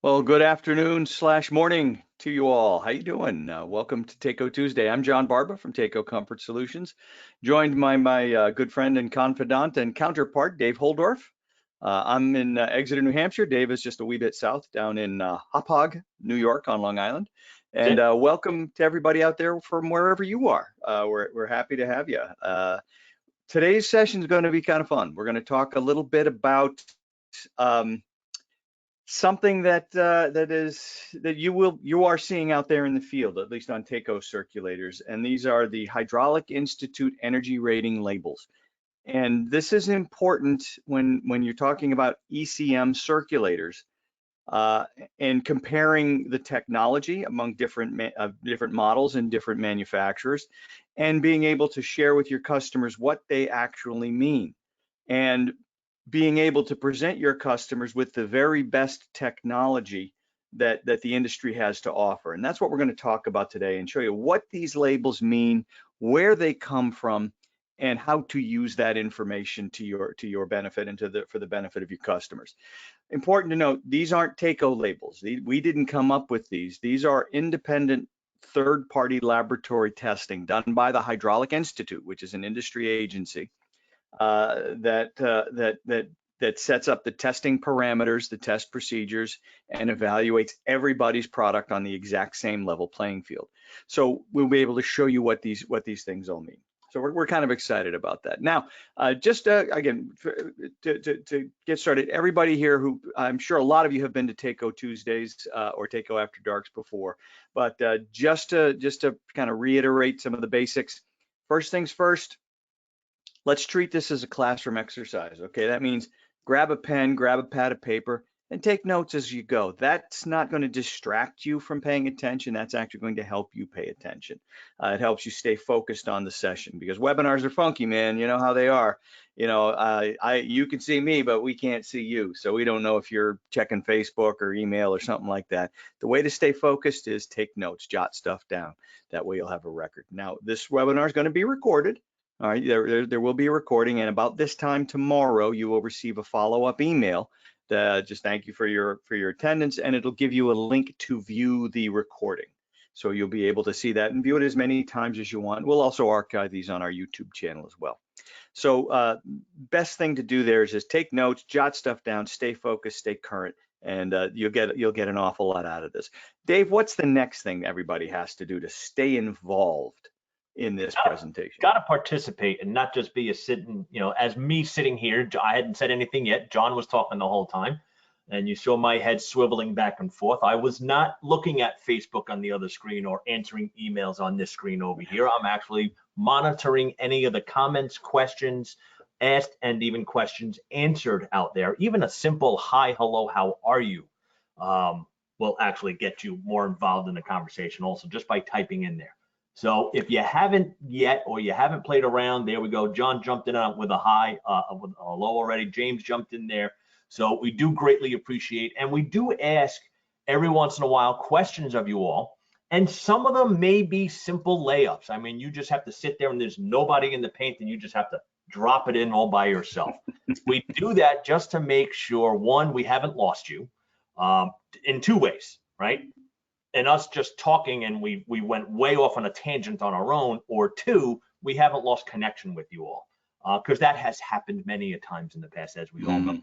Well, good afternoon slash morning to you all. How you doing? Welcome to Takeo Tuesday. I'm John Barba from Takeo Comfort Solutions, joined by my good friend and confidant and counterpart, Dave Holdorf. I'm in Exeter, New Hampshire. Dave is just a wee bit south, down in Hauppauge, New York, on Long Island. And That's it. welcome to everybody out there from wherever you are. We're happy to have you. Today's session is going to be kind of fun. We're going to talk a little bit about um, something that you are seeing out there in the field, at least on Takeo circulators, and these are the Hydraulic Institute energy rating labels. And this is important when you're talking about ECM circulators, uh, and comparing the technology among different models and different manufacturers, and being able to share with your customers what they actually mean, and being able to present your customers with the very best technology that the industry has to offer. And that's what we're going to talk about today, and show you what these labels mean, where they come from, and how to use that information to your benefit and for the benefit of your customers. Important to note, these aren't Takeo labels. We didn't come up with these. These are independent third-party laboratory testing done by the Hydraulic Institute, which is an industry agency that sets up the testing parameters, the test procedures, and evaluates everybody's product on the exact same level playing field. So we'll be able to show you what these things all mean. So we're kind of excited about that. Now, just again, to get started, everybody here who, I'm sure a lot of you have been to Takeo Tuesdays or Takeo After Darks before, but just to kind of reiterate some of the basics. First things first, let's treat this as a classroom exercise, okay? That means grab a pen, grab a pad of paper, and take notes as you go. That's not going to distract you from paying attention. That's actually going to help you pay attention. It helps you stay focused on the session, because webinars are funky, man. You know how they are. You can see me, but we can't see you. So we don't know if you're checking Facebook or email or something like that. The way to stay focused is take notes, jot stuff down. That way you'll have a record. Now, this webinar is going to be recorded. All right, there will be a recording, and about this time tomorrow, you will receive a follow-up email that just thank you for your attendance, and it'll give you a link to view the recording. So you'll be able to see that and view it as many times as you want. We'll also archive these on our YouTube channel as well. So best thing to do there is just take notes, jot stuff down, stay focused, stay current, and you'll get an awful lot out of this. Dave, what's the next thing everybody has to do to stay involved in this presentation? Got to participate and not just be a sitting, as me sitting here. I hadn't said anything yet. John was talking the whole time, and you saw my head swiveling back and forth. I was not looking at Facebook on the other screen or answering emails on this screen over here. I'm actually monitoring any of the comments, questions asked, and even questions answered out there. Even a simple hi, hello, how are you will actually get you more involved in the conversation also, just by typing in there. So if you haven't yet, or you haven't played around, there we go. John jumped in with a hi, with a hello already. James jumped in there. So we do greatly appreciate, and we do ask every once in a while questions of you all. And some of them may be simple layups. I mean, you just have to sit there and there's nobody in the paint, and you just have to drop it in all by yourself. We do that just to make sure, one, we haven't lost you in two ways, right? And us just talking and we went way off on a tangent on our own, or two, we haven't lost connection with you all, because that has happened many a times in the past, as we all know,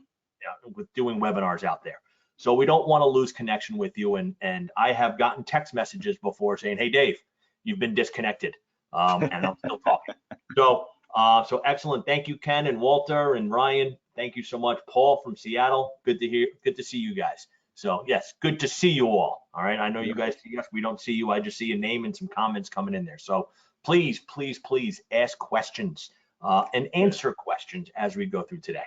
with doing webinars out there. So we don't want to lose connection with you. And I have gotten text messages before saying, hey, Dave, you've been disconnected, and I'm still talking. So excellent. Thank you, Ken and Walter and Ryan. Thank you so much. Paul from Seattle. Good to see you guys. So yes, good to see you all. All right, I know you guys see us. We don't see you. I just see your name and some comments coming in there. So please, please, please ask questions and answer questions as we go through today.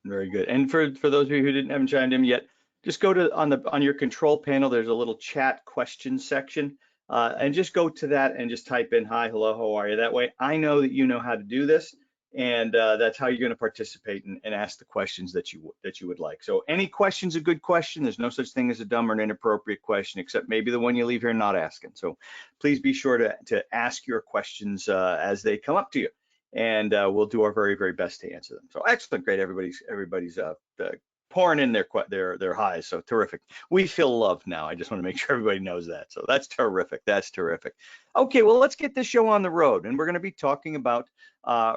Very good. And for those of you who haven't chimed in yet, just go to on your control panel. There's a little chat question section, and just go to that and just type in hi, hello, how are you? That way, I know that you know how to do this, and that's how you're going to participate and ask the questions that you would like. So any question's a good question. There's no such thing as a dumb or an inappropriate question, except maybe the one you leave here not asking. So please be sure to ask your questions as they come up to you, and we'll do our very, very best to answer them. So excellent, great. Everybody's pouring in their highs. So terrific. We feel loved now. I just want to make sure everybody knows that. So that's terrific. That's terrific. Okay, well, let's get this show on the road, and we're going to be talking about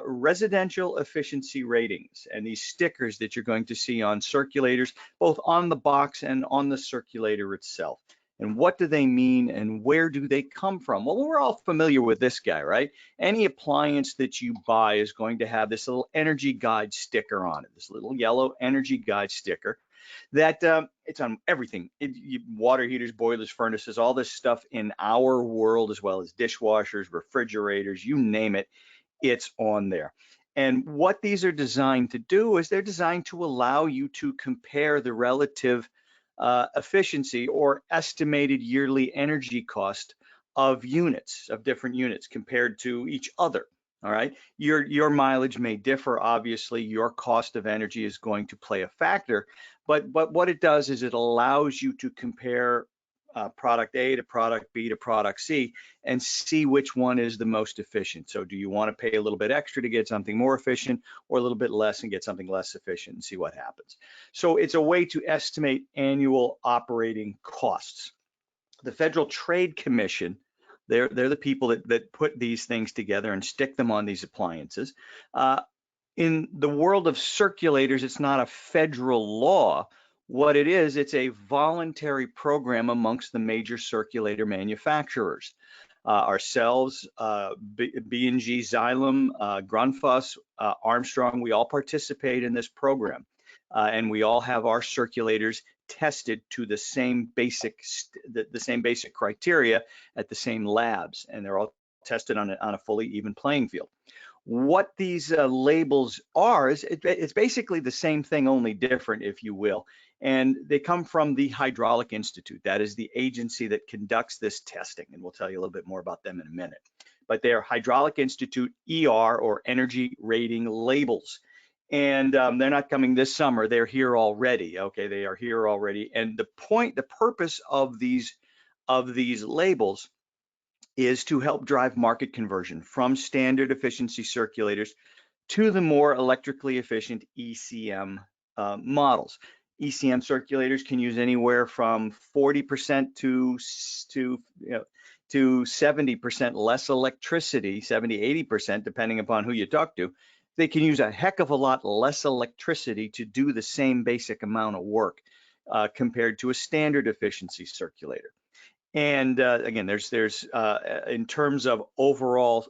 residential efficiency ratings and these stickers that you're going to see on circulators, both on the box and on the circulator itself. And what do they mean and where do they come from? Well, we're all familiar with this guy, right? Any appliance that you buy is going to have this little energy guide sticker on it, this little yellow energy guide sticker that it's on everything. Water heaters, boilers, furnaces, all this stuff in our world, as well as dishwashers, refrigerators, you name it, it's on there. And what these are designed to do is they're designed to allow you to compare the relative efficiency or estimated yearly energy cost of units, of different units compared to each other. All right, your mileage may differ. Obviously, your cost of energy is going to play a factor, but what it does is it allows you to compare product A to product B to product C and see which one is the most efficient. So do you want to pay a little bit extra to get something more efficient, or a little bit less and get something less efficient, and see what happens? So it's a way to estimate annual operating costs. The Federal Trade Commission, they're the people that put these things together and stick them on these appliances. In the world of circulators, it's not a federal law. What it is, it's a voluntary program amongst the major circulator manufacturers. Ourselves, B&G, Xylem, Grundfos, Armstrong, we all participate in this program. And we all have our circulators tested to the same basic criteria at the same labs, and they're all tested on a fully even playing field. What these labels are is it's basically the same thing, only different, if you will. And they come from the Hydraulic Institute. That is the agency that conducts this testing, and we'll tell you a little bit more about them in a minute. But they are Hydraulic Institute ER, or energy rating labels. And they're not coming this summer. They're here already. Okay, they are here already. And the purpose of these labels is to help drive market conversion from standard efficiency circulators to the more electrically efficient ECM models. ECM circulators can use anywhere from 40% to 70% less electricity, 70, 80%, depending upon who you talk to. They can use a heck of a lot less electricity to do the same basic amount of work compared to a standard efficiency circulator. And again, there's in terms of overall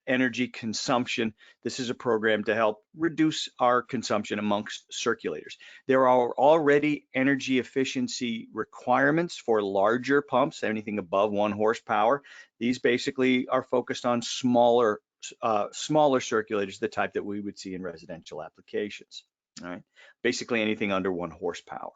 energy consumption, this is a program to help reduce our consumption amongst circulators. There are already energy efficiency requirements for larger pumps, anything above 1 horsepower. These basically are focused on smaller circulators, the type that we would see in residential applications. All right, basically anything under 1 horsepower.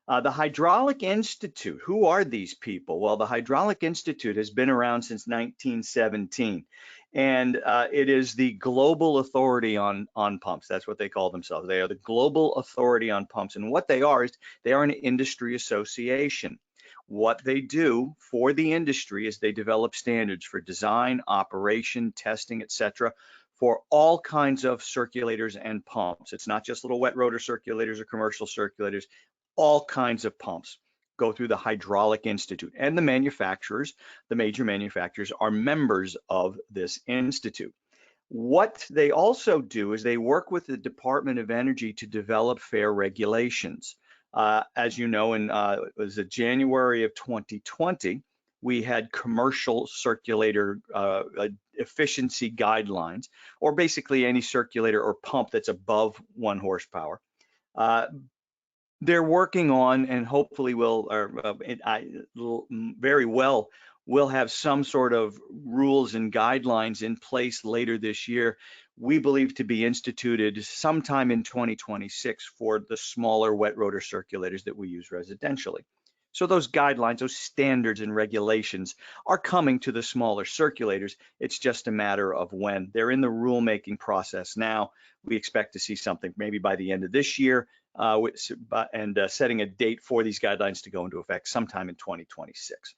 The Hydraulic Institute, who are these people? Well, the Hydraulic Institute has been around since 1917, and it is the global authority on pumps. That's what they call themselves. They are the global authority on pumps, and what they are is they are an industry association. What they do for the industry is they develop standards for design, operation, testing, etc., for all kinds of circulators and pumps. It's not just little wet rotor circulators or commercial circulators. All kinds of pumps go through the Hydraulic Institute, and the manufacturers, the major manufacturers, are members of this institute. What they also do is they work with the Department of Energy to develop fair regulations. As you know, in it was January of 2020, we had commercial circulator efficiency guidelines, or basically any circulator or pump that's above 1 horsepower. They're working on, and hopefully will have some sort of rules and guidelines in place later this year. We believe to be instituted sometime in 2026 for the smaller wet rotor circulators that we use residentially. So those guidelines, those standards and regulations are coming to the smaller circulators. It's just a matter of when. They're in the rulemaking process now. We expect to see something maybe by the end of this year, and setting a date for these guidelines to go into effect sometime in 2026.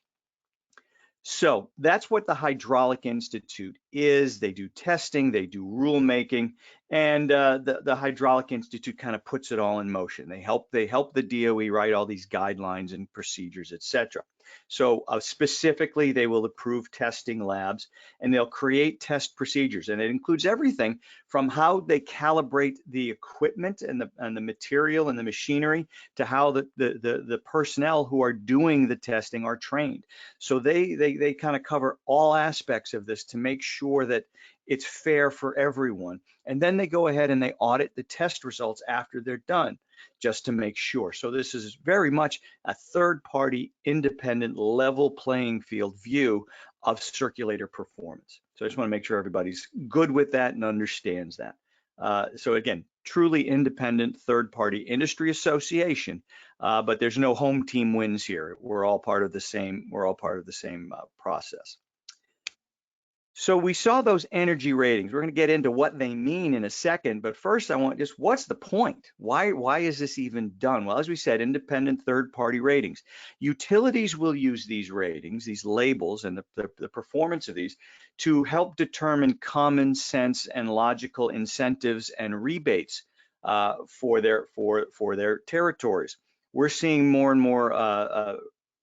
So that's what the Hydraulic Institute is, they do testing, they do rulemaking, and the Hydraulic Institute kind of puts it all in motion. They help the DOE write all these guidelines and procedures, etc. So specifically, they will approve testing labs, and they'll create test procedures, and it includes everything from how they calibrate the equipment and the material and the machinery to how the personnel who are doing the testing are trained. So they kind of cover all aspects of this to make sure that it's fair for everyone. And then they go ahead and they audit the test results after they're done, just to make sure. So this is very much a third-party, independent, level playing field view of circulator performance. So I just want to make sure everybody's good with that and understands that. So again, truly independent third-party industry association, but there's no home team wins here. We're all part of the same. We're all part of the same process. So we saw those energy ratings. We're going to get into what they mean in a second, but first I want just what's the point? Why is this even done? Well, as we said, independent third-party ratings. Utilities will use these ratings, these labels, and the performance of these to help determine common sense and logical incentives and rebates for their territories. We're seeing more and more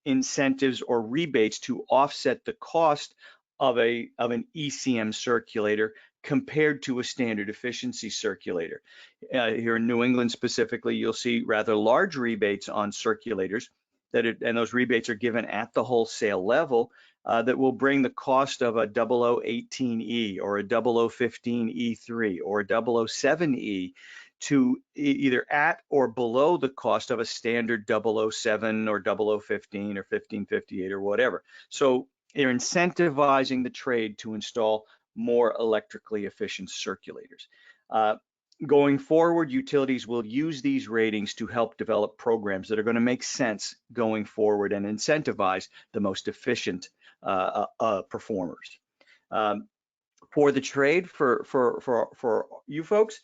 incentives or rebates to offset the cost of an ECM circulator compared to a standard efficiency circulator. Here in New England specifically, you'll see rather large rebates on circulators and those rebates are given at the wholesale level that will bring the cost of a 0018E or a 0015E3 or a 007E to either at or below the cost of a standard 007 or 0015 or 1558 or whatever. So they're incentivizing the trade to install more electrically efficient circulators. Going forward, utilities will use these ratings to help develop programs that are going to make sense going forward and incentivize the most efficient performers. For the trade, for you folks,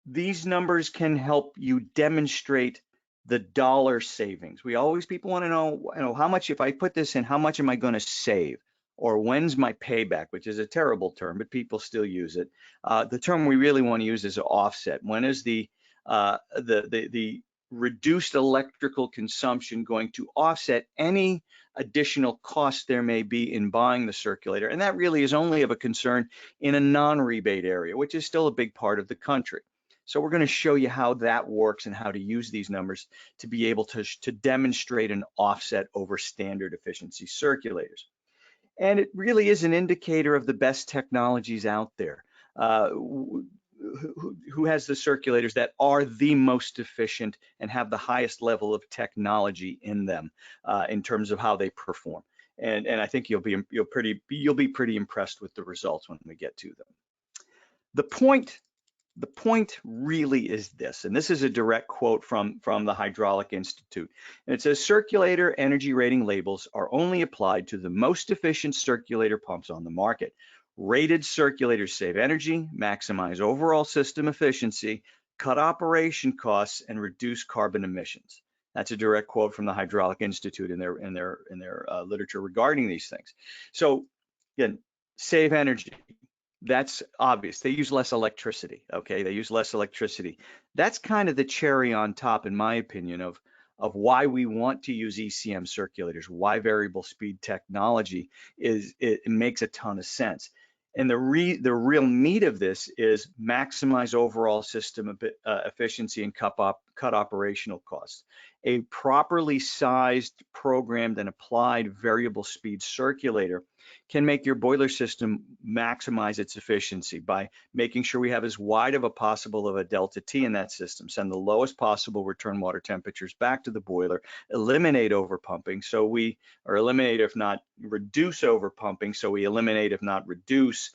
these numbers can help you demonstrate the dollar savings. People want to know, how much, if I put this in, how much am I going to save? Or when's my payback, which is a terrible term, but people still use it. The term we really want to use is offset. When is the reduced electrical consumption going to offset any additional cost there may be in buying the circulator? And that really is only of a concern in a non-rebate area, which is still a big part of the country. So we're going to show you how that works and how to use these numbers to be able to demonstrate an offset over standard efficiency circulators. And it really is an indicator of the best technologies out there. Who has the circulators that are the most efficient and have the highest level of technology in them in terms of how they perform. And I think you'll be pretty impressed with the results when we get to them. The point really is this, and this is a direct quote from the Hydraulic Institute. And it says, circulator energy rating labels are only applied to the most efficient circulator pumps on the market. Rated circulators save energy, maximize overall system efficiency, cut operation costs, and reduce carbon emissions. That's a direct quote from the Hydraulic Institute in their literature regarding these things. So again, save energy. That's obvious. They use less electricity. Okay, they use less electricity. That's kind of the cherry on top, in my opinion, of why we want to use ECM circulators. Why variable speed technology it makes a ton of sense. And the real meat of this is maximize overall system efficiency and cut operational costs. A properly sized, programmed, and applied variable speed circulator can make your boiler system maximize its efficiency by making sure we have as wide of a possible of a delta T in that system, send the lowest possible return water temperatures back to the boiler, eliminate overpumping, or eliminate if not reduce overpumping, so we eliminate if not reduce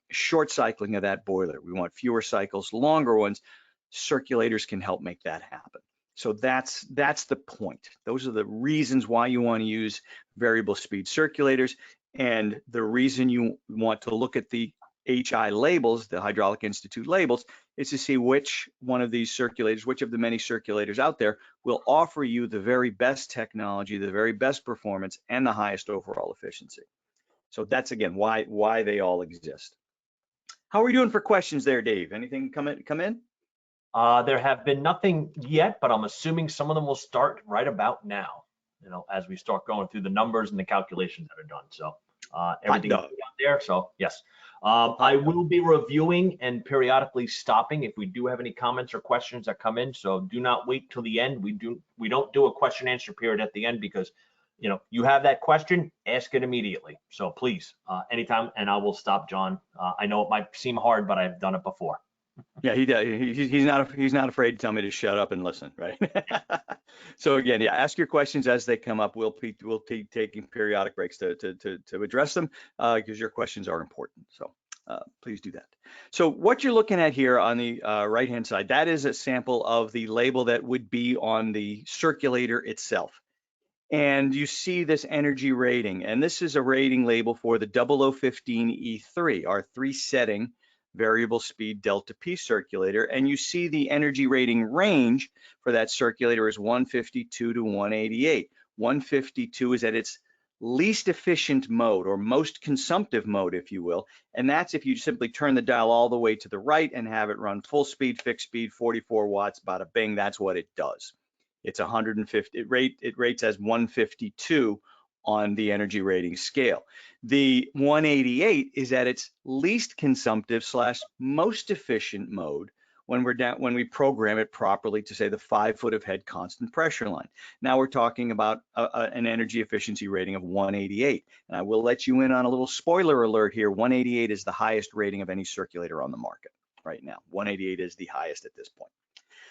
short cycling of that boiler. We want fewer cycles, longer ones. Circulators can help make that happen. So that's the point. Those are the reasons why you want to use variable speed circulators, and the reason you want to look at the HI labels, the Hydraulic Institute labels, is to see which one of these circulators, which of the many circulators out there will offer you the very best technology, the very best performance, and the highest overall efficiency. So that's again why they all exist. How are we doing for questions there, Dave? Anything come in? There have been nothing yet, but I'm assuming some of them will start right about now, as we start going through the numbers and the calculations that are done. So Hot everything's dog. out there. So yes, Hot I dog. will be reviewing and periodically stopping if we do have any comments or questions that come in. So do not wait till the end. We don't do a question answer period at the end because you have that question, ask it immediately. So please, anytime, and I will stop, John. I know it might seem hard, but I've done it before. Yeah, he does. He's not afraid to tell me to shut up and listen, right? So again, yeah, ask your questions as they come up. We'll be taking periodic breaks to address them because your questions are important. So please do that. So what you're looking at here on the right-hand side, that is a sample of the label that would be on the circulator itself. And you see this energy rating, and this is a rating label for the 0015E3, our 3-setting variable speed delta P circulator. And you see the energy rating range for that circulator is 152 to 188. 152 is at its least efficient mode or most consumptive mode, if you will. And that's if you simply turn the dial all the way to the right and have it run full speed, fixed speed, 44 watts, bada bing, that's what it does. It's 150, it rates as 152 on the energy rating scale. The 188 is at its least consumptive / most efficient mode when we program it properly to say the 5 foot of head constant pressure line. Now we're talking about an energy efficiency rating of 188. And I will let you in on a little spoiler alert here. 188 is the highest rating of any circulator on the market right now. 188 is the highest at this point.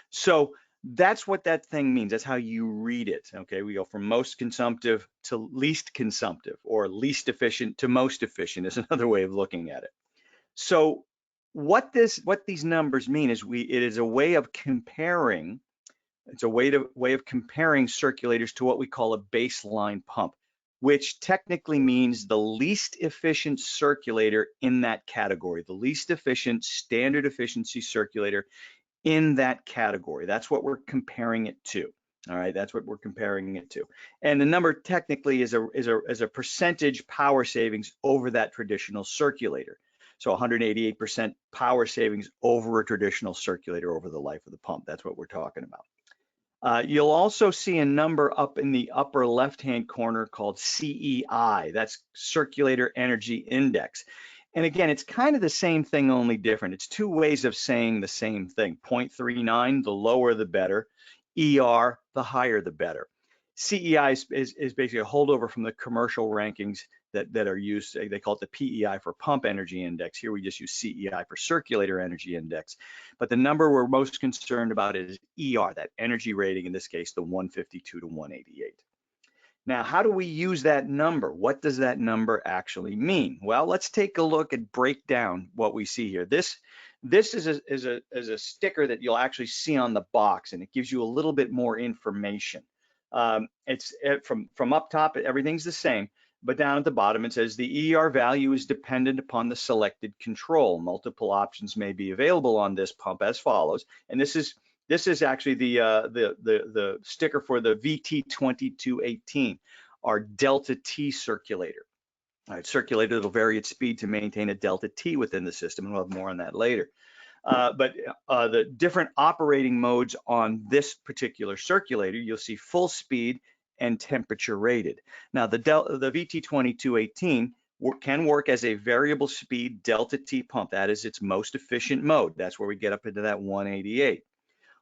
So that's what that thing means. That's how you read it. Okay, we go from most consumptive to least consumptive, or least efficient to most efficient is another way of looking at it. So what these numbers mean is it is a way of comparing. It's a way of comparing circulators to what we call a baseline pump, which technically means the least efficient circulator in that category, the least efficient standard efficiency circulator in that category. That's what we're comparing it to. All right, that's what we're comparing it to. And the number technically is a percentage power savings over that traditional circulator. So 188% power savings over a traditional circulator over the life of the pump. That's what we're talking about. You'll also see a number up in the upper left-hand corner called CEI. That's Circulator Energy Index. And again, it's kind of the same thing, only different. It's two ways of saying the same thing. 0.39, the lower the better. ER, the higher the better. CEI is basically a holdover from the commercial rankings that are used. They call it the PEI for pump energy index. Here we just use CEI for circulator energy index. But the number we're most concerned about is ER, that energy rating, in this case, the 152 to 188. Now, how do we use that number? What does that number actually mean? Well, let's take a look and break down what we see here. This is a sticker that you'll actually see on the box, and it gives you a little bit more information. It's from up top, everything's the same, but down at the bottom it says the ER value is dependent upon the selected control. Multiple options may be available on this pump as follows, and this is actually the sticker for the VT2218, our delta T circulator. All right, circulator that'll vary its speed to maintain a delta T within the system, and we'll have more on that later. But the different operating modes on this particular circulator, you'll see full speed and temperature rated. Now the VT2218 can work as a variable speed delta T pump. That is its most efficient mode. That's where we get up into that 188.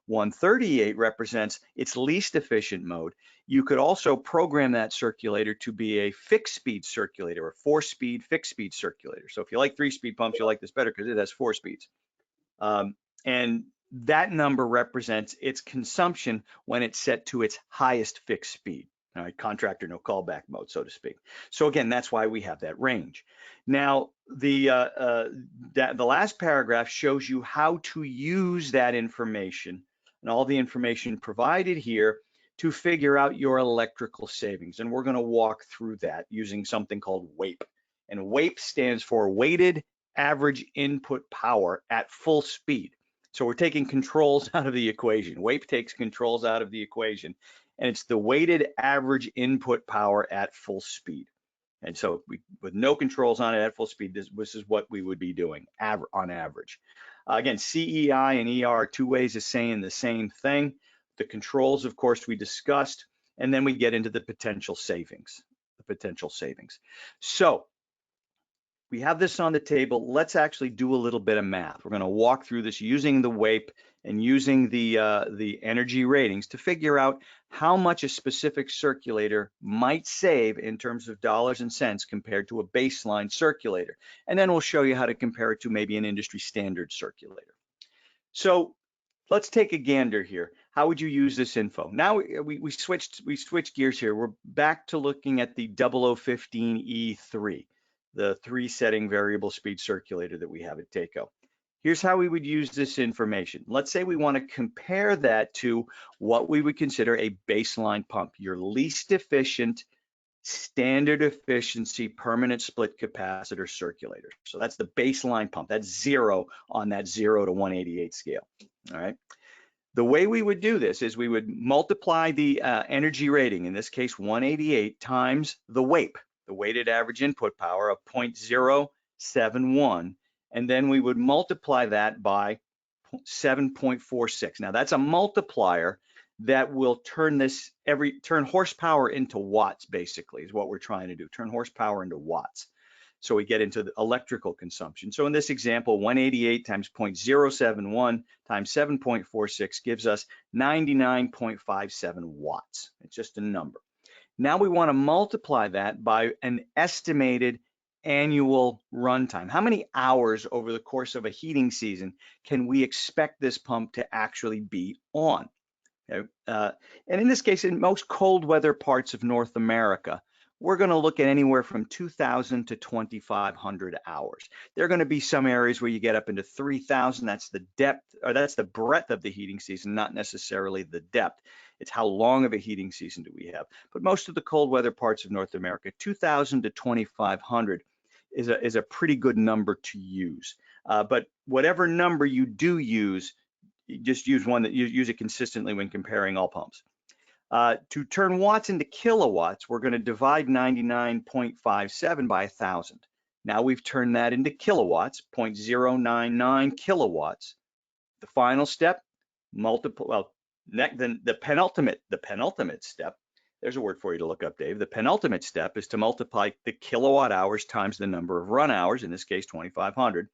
138 represents its least efficient mode. You could also program that circulator to be a fixed speed circulator, or 4-speed fixed speed circulator. So if you like 3-speed pumps, you'll like this better because it has 4 speeds. And that number represents its consumption when it's set to its highest fixed speed. All right, contractor no callback mode, so to speak. So again, that's why we have that range. Now, the last paragraph shows you how to use that information and all the information provided here to figure out your electrical savings. And we're going to walk through that using something called WAPE. And WAPE stands for weighted average input power at full speed. So we're taking controls out of the equation. WAPE takes controls out of the equation, and it's the weighted average input power at full speed. And so with no controls on it at full speed, this is what we would be doing on average. Again, CEI and ER are two ways of saying the same thing. The controls, of course, we discussed, and then we get into the potential savings. So we have this on the table. Let's actually do a little bit of math. We're going to walk through this using the WAPE and using the energy ratings to figure out how much a specific circulator might save in terms of dollars and cents compared to a baseline circulator. And then we'll show you how to compare it to maybe an industry standard circulator. So let's take a gander here. How would you use this info? Now we switched gears here. We're back to looking at the 0015E3, the 3-setting variable speed circulator that we have at TACO. Here's how we would use this information. Let's say we want to compare that to what we would consider a baseline pump, your least efficient, standard efficiency, permanent split capacitor circulator. So that's the baseline pump. That's 0 on that 0 to 188 scale. All right. The way we would do this is we would multiply the energy rating, in this case 188, times the WAPE, the weighted average input power of 0.071, and then we would multiply that by 7.46. Now that's a multiplier that will turn horsepower into watts, basically, is what we're trying to do, turn horsepower into watts. So we get into the electrical consumption. So in this example, 188 times 0.071 times 7.46 gives us 99.57 watts. It's just a number. Now we want to multiply that by an estimated annual runtime. How many hours over the course of a heating season can we expect this pump to actually be on? Okay. And in this case, in most cold weather parts of North America, we're going to look at anywhere from 2,000 to 2,500 hours. There are going to be some areas where you get up into 3,000. That's the depth, or that's the breadth of the heating season, not necessarily the depth. It's how long of a heating season do we have. But most of the cold weather parts of North America, 2,000 to 2,500 is a pretty good number to use. But whatever number you do use, you just use one that you use it consistently when comparing all pumps. To turn watts into kilowatts, we're going to divide 99.57 by 1,000. Now we've turned that into kilowatts, 0.099 kilowatts. The final step, then the penultimate step, there's a word for you to look up, Dave. The penultimate step is to multiply the kilowatt hours times the number of run hours, in this case 2,500.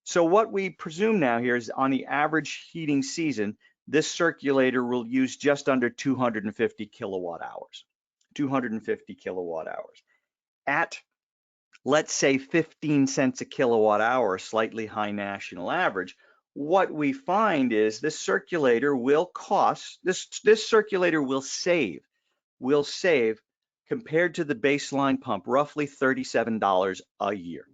So what we presume now here is on the average heating season, this circulator will use just under 250 kilowatt hours. 250 kilowatt hours. At, let's say, 15 cents a kilowatt hour, a slightly high national average, what we find is this circulator will save compared to the baseline pump roughly $37 a year.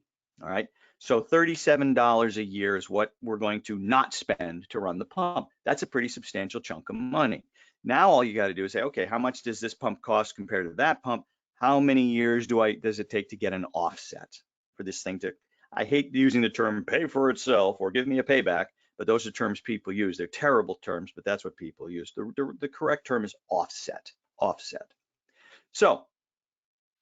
All right. So $37 a year is what we're going to not spend to run the pump. That's a pretty substantial chunk of money. Now all you got to do is say, okay, how much does this pump cost compared to that pump? How many years does it take to get an offset for this thing to, I hate using the term pay for itself or give me a payback, but those are terms people use. They're terrible terms, but that's what people use. The correct term is offset. So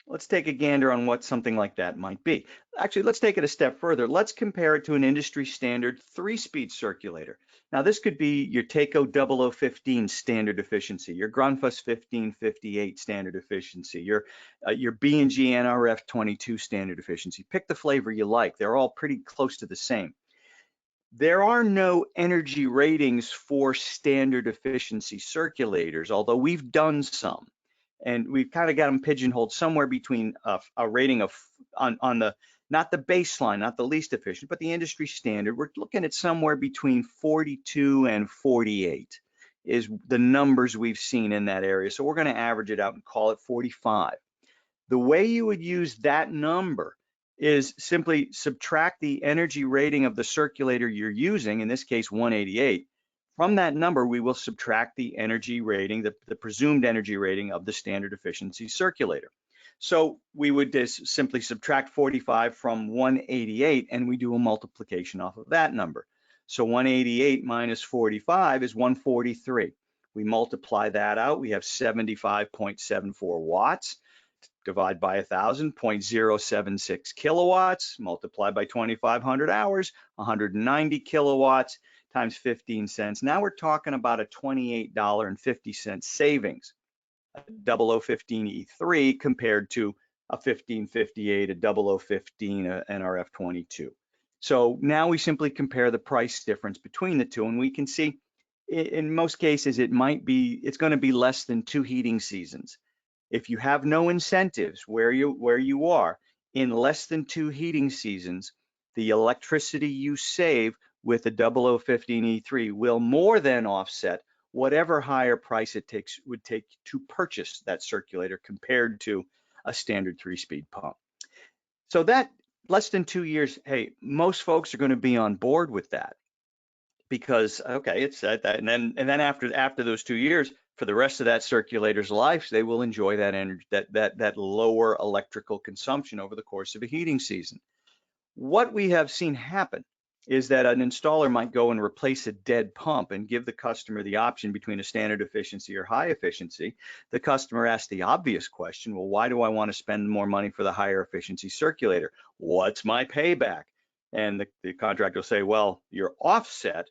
let's take a gander on what something like that might be. Actually, let's take it a step further. Let's compare it to an industry standard 3-speed circulator. Now, this could be your TACO 0015 standard efficiency, your Grundfos 1558 standard efficiency, your B&G NRF 22 standard efficiency. Pick the flavor you like. They're all pretty close to the same. There are no energy ratings for standard efficiency circulators, although we've done some. And we've kind of got them pigeonholed somewhere between a rating of on the, not the baseline, not the least efficient, but the industry standard. We're looking at somewhere between 42 and 48 is the numbers we've seen in that area. So we're going to average it out and call it 45. The way you would use that number is simply subtract the energy rating of the circulator you're using, in this case 188. From that number, we will subtract the energy rating, the presumed energy rating of the standard efficiency circulator. So we would just simply subtract 45 from 188, and we do a multiplication off of that number. So 188 minus 45 is 143. We multiply that out, we have 75.74 watts. divide by 1,000, 0.076 kilowatts, multiply by 2,500 hours, 190 kilowatts times 15 cents. Now we're talking about a $28.50 savings, a 0015E3 compared to a 1558, a 0015, a NRF22. So now we simply compare the price difference between the two, and we can see in most cases it's going to be less than 2 heating seasons. If you have no incentives where you are, in less than 2 heating seasons, the electricity you save with the 0015E3 will more than offset whatever higher price would take to purchase that circulator compared to a standard 3-speed pump. So that less than 2 years, hey, most folks are going to be on board with that, because okay, it's that, and then after those 2 years, for the rest of that circulator's life, they will enjoy that energy, that lower electrical consumption over the course of a heating season. What we have seen happen is that an installer might go and replace a dead pump and give the customer the option between a standard efficiency or high efficiency. The customer asks the obvious question, well, why do I want to spend more money for the higher efficiency circulator? What's my payback? And the contractor will say, well, your offset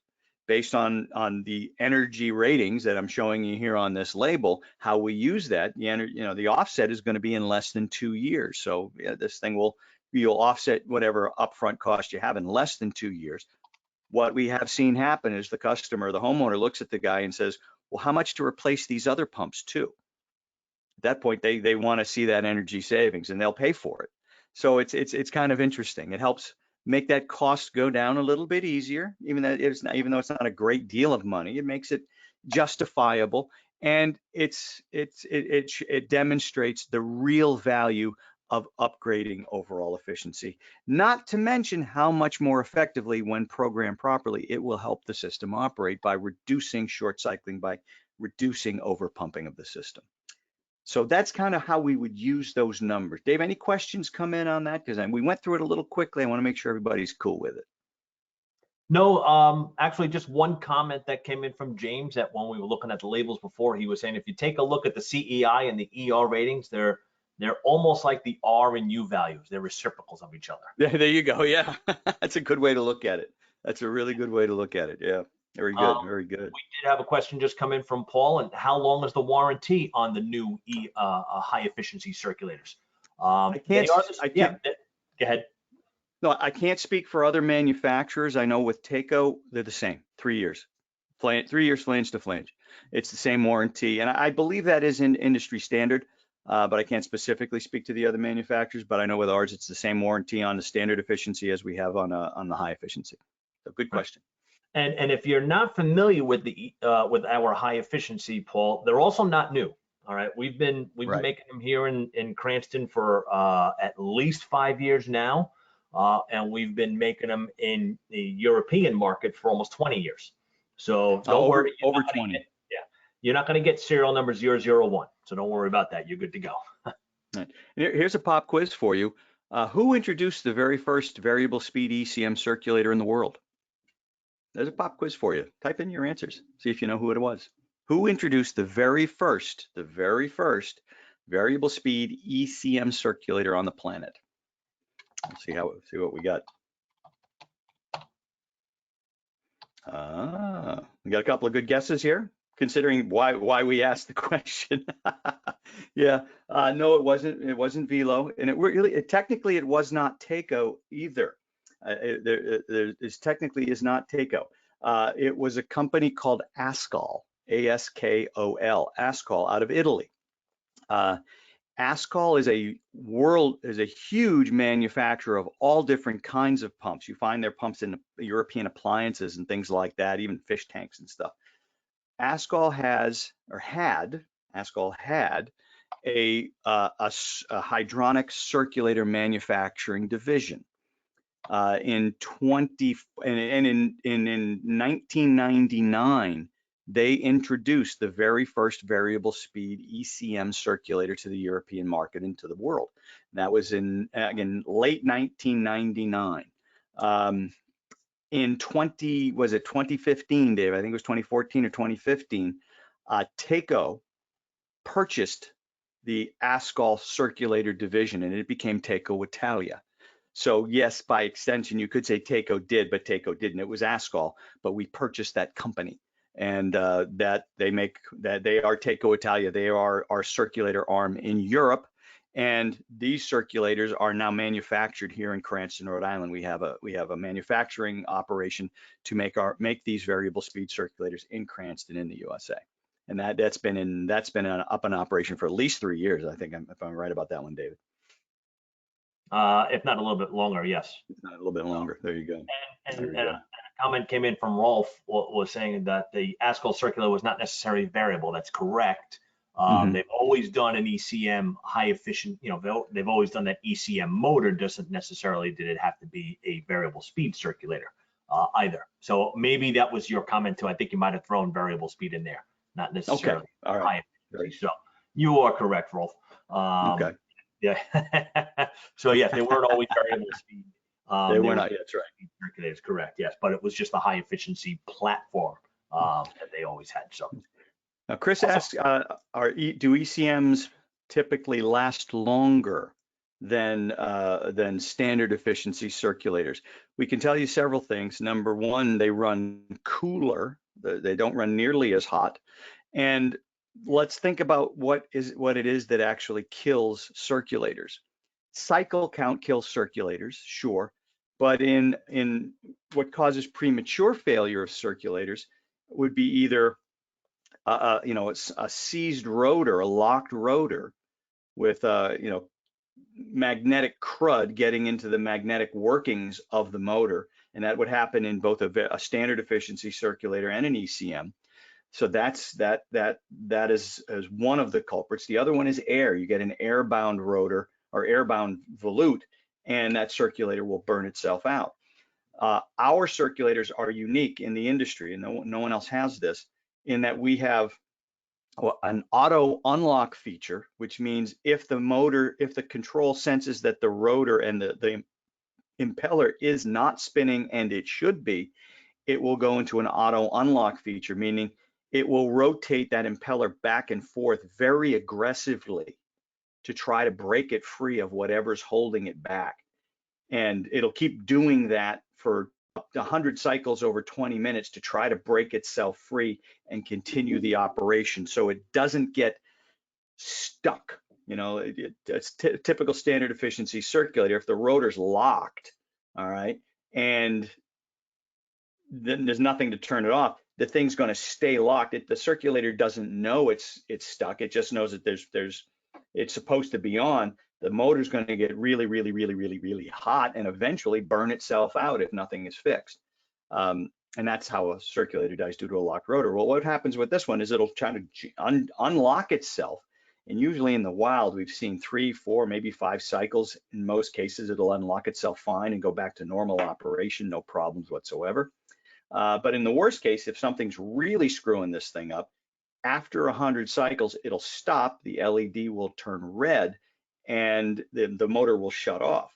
based on the energy ratings that I'm showing you here on this label, how we use that, the offset is going to be in less than 2 years. So yeah, this thing you'll offset whatever upfront cost you have in less than 2 years. What we have seen happen is the customer, the homeowner, looks at the guy and says, well, how much to replace these other pumps too? At that point, they want to see that energy savings and they'll pay for it. So it's kind of interesting. It helps make that cost go down a little bit easier, even though it's not a great deal of money. It makes it justifiable, and it demonstrates the real value of upgrading overall efficiency, not to mention how much more effectively, when programmed properly, it will help the system operate by reducing short cycling, by reducing overpumping of the system. So that's kind of how we would use those numbers. Dave, any questions come in on that? Because we went through it a little quickly. I want to make sure everybody's cool with it. No, actually just one comment that came in from James, that when we were looking at the labels before, he was saying if you take a look at the CEI and the ER ratings, they're almost like the R and U values. They're reciprocals of each other. Yeah, there you go. Yeah, that's a good way to look at it. That's a really good way to look at it. Yeah, very good, very good. We did have a question just come in from Paul, and how long is the warranty on the new high efficiency circulators? I can't. Go ahead. No, I can't speak for other manufacturers. I know with Taco, they're the same, 3 years. 3 years flange to flange. It's the same warranty. And I believe that is in industry standard, but I can't specifically speak to the other manufacturers. But I know with ours, it's the same warranty on the standard efficiency as we have on the high efficiency. So good question. And if you're not familiar with with our high efficiency, Paul, they're also not new. All right, we've been making them here in Cranston for at least 5 years now. And we've been making them in the European market for almost 20 years. So don't worry. Over 20. Yeah, you're not going to get serial number 001. So don't worry about that. You're good to go. Right. Here's a pop quiz for you. Who introduced the very first variable speed ECM circulator in the world? There's a pop quiz for you. Type in your answers. See if you know who it was. Who introduced the very first variable speed ECM circulator on the planet? Let's see what we got. We got a couple of good guesses here, considering why we asked the question. Yeah, no, it wasn't Velo, and technically it was not Taco either. It technically is not Taco. It was a company called Ascol, A-S-K-O-L, Ascol, out of Italy. Ascol is a huge manufacturer of all different kinds of pumps. You find their pumps in European appliances and things like that, even fish tanks and stuff. Ascol had a hydronic circulator manufacturing division. In 1999. They introduced the very first variable speed ECM circulator to the European market and to the world. That was in late 1999. In 2015, Dave? I think it was 2014 or 2015. Taco purchased the Ascol Circulator division, and it became Teco Italia. So yes, by extension, you could say Teco did, but Teco didn't. It was Ascol, but we purchased that company, and that they are Teco Italia. They are our circulator arm in Europe, and these circulators are now manufactured here in Cranston, Rhode Island. We have a manufacturing operation to make these variable speed circulators in Cranston in the USA, and that's been up in operation for at least 3 years. I think if I'm right about that one, David. If not a little bit longer, yes. It's not a little bit longer. There you go. And a comment came in from Rolf was saying that the Ascol circulator was not necessarily variable. That's correct. They've always done an ECM high efficient, they've always done that ECM motor. Doesn't necessarily did it have to be a variable speed circulator either. So maybe that was your comment too. I think you might have thrown variable speed in there, not necessarily high efficiency. So you are correct, Rolf. Okay. Yeah. So yes, they weren't always variable speed. They were not. That's right. Circulators, correct. Yes, but it was just a high efficiency platform that they always had. So now, Chris asks, do ECMs typically last longer than standard efficiency circulators? We can tell you several things. Number one, they run cooler. They don't run nearly as hot, and let's think about what it is that actually kills circulators. Cycle count kills circulators, sure, but in what causes premature failure of circulators would be either a seized rotor, a locked rotor with magnetic crud getting into the magnetic workings of the motor, and that would happen in both a standard efficiency circulator and an ECM. So that is one of the culprits. The other one is air. You get an airbound rotor or airbound volute, and that circulator will burn itself out. Our circulators are unique in the industry, and no one else has this, in that we have an auto unlock feature, which means if the control senses that the rotor and the impeller is not spinning and it should be, it will go into an auto unlock feature, meaning it will rotate that impeller back and forth very aggressively to try to break it free of whatever's holding it back. And it'll keep doing that for up to 100 cycles over 20 minutes to try to break itself free and continue the operation so it doesn't get stuck. It's typical standard efficiency circulator. If the rotor's locked, all right, and then there's nothing to turn it off, the thing's going to stay locked. The circulator doesn't know it's stuck. It just knows that it's supposed to be on. The motor's going to get really, really, really, really, really hot and eventually burn itself out if nothing is fixed. And that's how a circulator dies due to a locked rotor. Well, what happens with this one is it'll try to unlock itself. And usually in the wild, we've seen 3, 4, maybe 5 cycles. In most cases, it'll unlock itself fine and go back to normal operation, no problems whatsoever. But in the worst case, if something's really screwing this thing up, after 100 cycles, it'll stop, the LED will turn red, and the motor will shut off,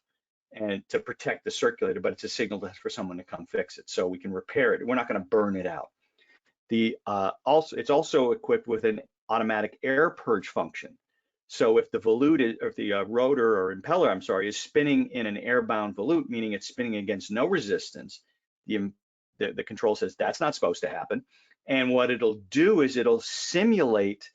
and to protect the circulator, but it's a signal for someone to come fix it so we can repair it. We're not going to burn it out. It's also equipped with an automatic air purge function. So if the volute, or if the rotor or impeller, I'm sorry, is spinning in an airbound volute, meaning it's spinning against no resistance, the control says that's not supposed to happen. And what it'll do is it'll simulate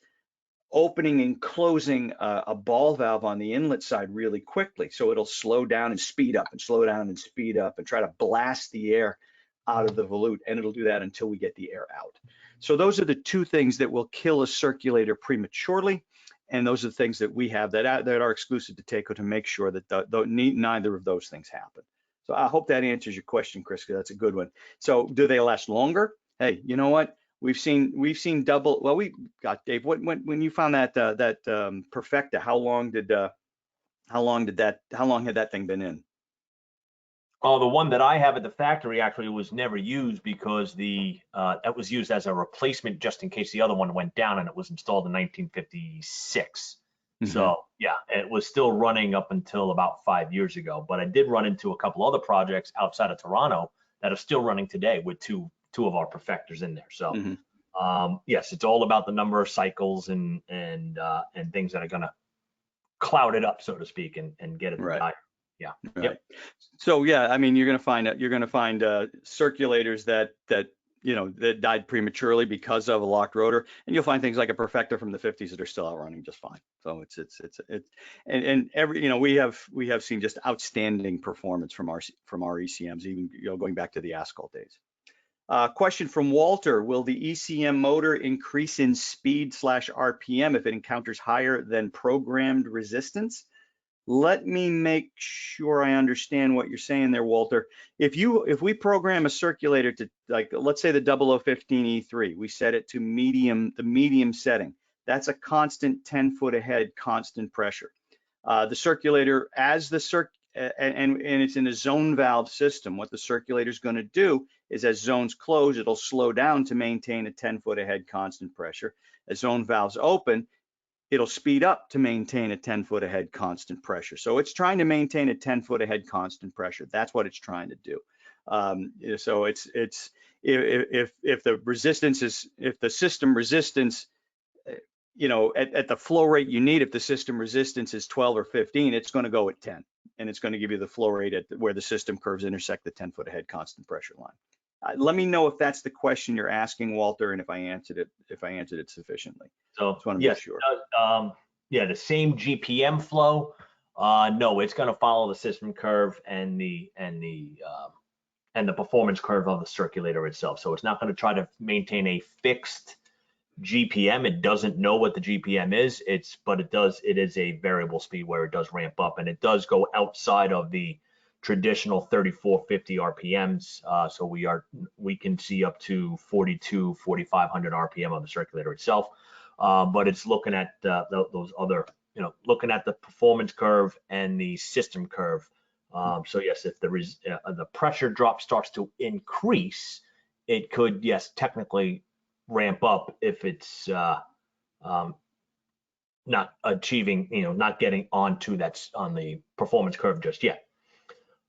opening and closing a ball valve on the inlet side really quickly. So it'll slow down and speed up and slow down and speed up and try to blast the air out of the volute. And it'll do that until we get the air out. So those are the two things that will kill a circulator prematurely. And those are the things that we have that are exclusive to Teco to make sure that neither of those things happen. So I hope that answers your question, Chris, because that's a good one. So do they last longer? Hey, you know what? We've seen double. Well, we got Dave. When you found that Perfecta, how long had that thing been in? Oh, the one that I have at the factory actually was never used because that was used as a replacement just in case the other one went down, and it was installed in 1956. Mm-hmm. So yeah, it was still running up until about 5 years ago. But I did run into a couple other projects outside of Toronto that are still running today with two of our perfectors in there. So Yes, it's all about the number of cycles and things that are going to cloud it up, so to speak, and get it to Right. die. Yeah. Right. Yep. So yeah, I mean, you're going to find circulators that that died prematurely because of a locked rotor, and you'll find things like a Perfecta from the 50s that are still out running just fine. So it's and every we have seen just outstanding performance from our ECMs, even going back to the Ascol days. Question from Walter: will the ECM motor increase in speed / RPM if it encounters higher than programmed resistance? Let me make sure I understand what you're saying there, Walter. If we program a circulator to, like, let's say the 0015 E3, we set it to the medium setting. That's a constant 10-foot ahead, constant pressure. The circulator, and it's in a zone valve system, what the circulator is going to do is, as zones close, it'll slow down to maintain a 10-foot ahead constant pressure. As zone valves open, it'll speed up to maintain a 10-foot ahead constant pressure. So it's trying to maintain a 10-foot ahead constant pressure. That's what it's trying to do. So it's if the resistance is, if the system resistance, at the flow rate you need, if the system resistance is 12 or 15, it's going to go at 10, and it's going to give you the flow rate at where the system curves intersect the 10-foot ahead constant pressure line. Let me know if that's the question you're asking, Walter, and if I answered it sufficiently. So just want to yes, make sure. Yeah, the same GPM flow. No, it's going to follow the system curve and the performance curve of the circulator itself. So it's not going to try to maintain a fixed GPM. It doesn't know what the GPM is. But it is a variable speed where it does ramp up, and it does go outside of the traditional 3450 RPMs. So we can see up to 4,500 RPM on the circulator itself. But it's looking at those other, looking at the performance curve and the system curve. So yes, if the pressure drop starts to increase, it could, yes, technically ramp up if it's not achieving, not getting onto on the performance curve just yet.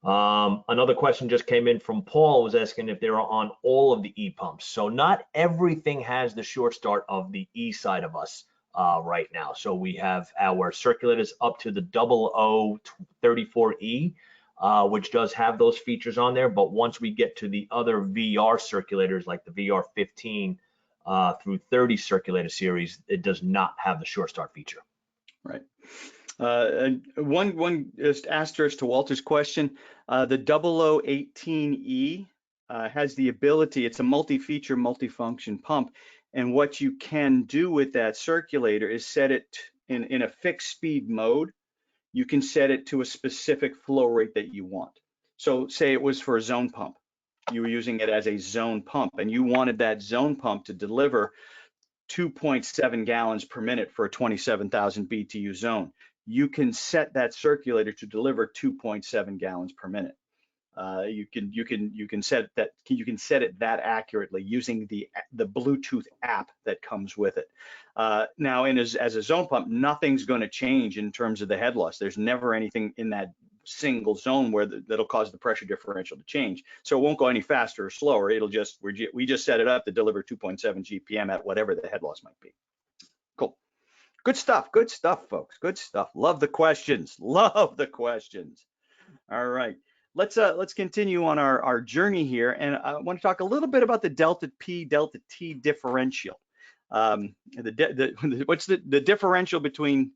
Another question just came in from Paul, was asking if they were on all of the E pumps. So not everything has the short start of the E side of us right now. So we have our circulators up to the 0034E, which does have those features on there. But once we get to the other VR circulators, like the VR15 through 30 circulator series, it does not have the short start feature. Right. One just asterisk to Walter's question. The 0018E has the ability, it's a multi-feature, multi-function pump, and what you can do with that circulator is set it in a fixed speed mode. You can set it to a specific flow rate that you want. So say it was for a zone pump. You were using it as a zone pump, and you wanted that zone pump to deliver 2.7 gallons per minute for a 27,000 BTU zone. You can set that circulator to deliver 2.7 gallons per minute. You can set it that accurately using the Bluetooth app that comes with it. Now, as a zone pump, nothing's going to change in terms of the head loss. There's never anything in that single zone where that'll cause the pressure differential to change. So it won't go any faster or slower. It'll just, we just set it up to deliver 2.7 GPM at whatever the head loss might be. Cool. Good stuff, folks. Good stuff. Love the questions. Love the questions. All right. Let's continue on our journey here, and I want to talk a little bit about the delta P, delta T differential. What's the differential between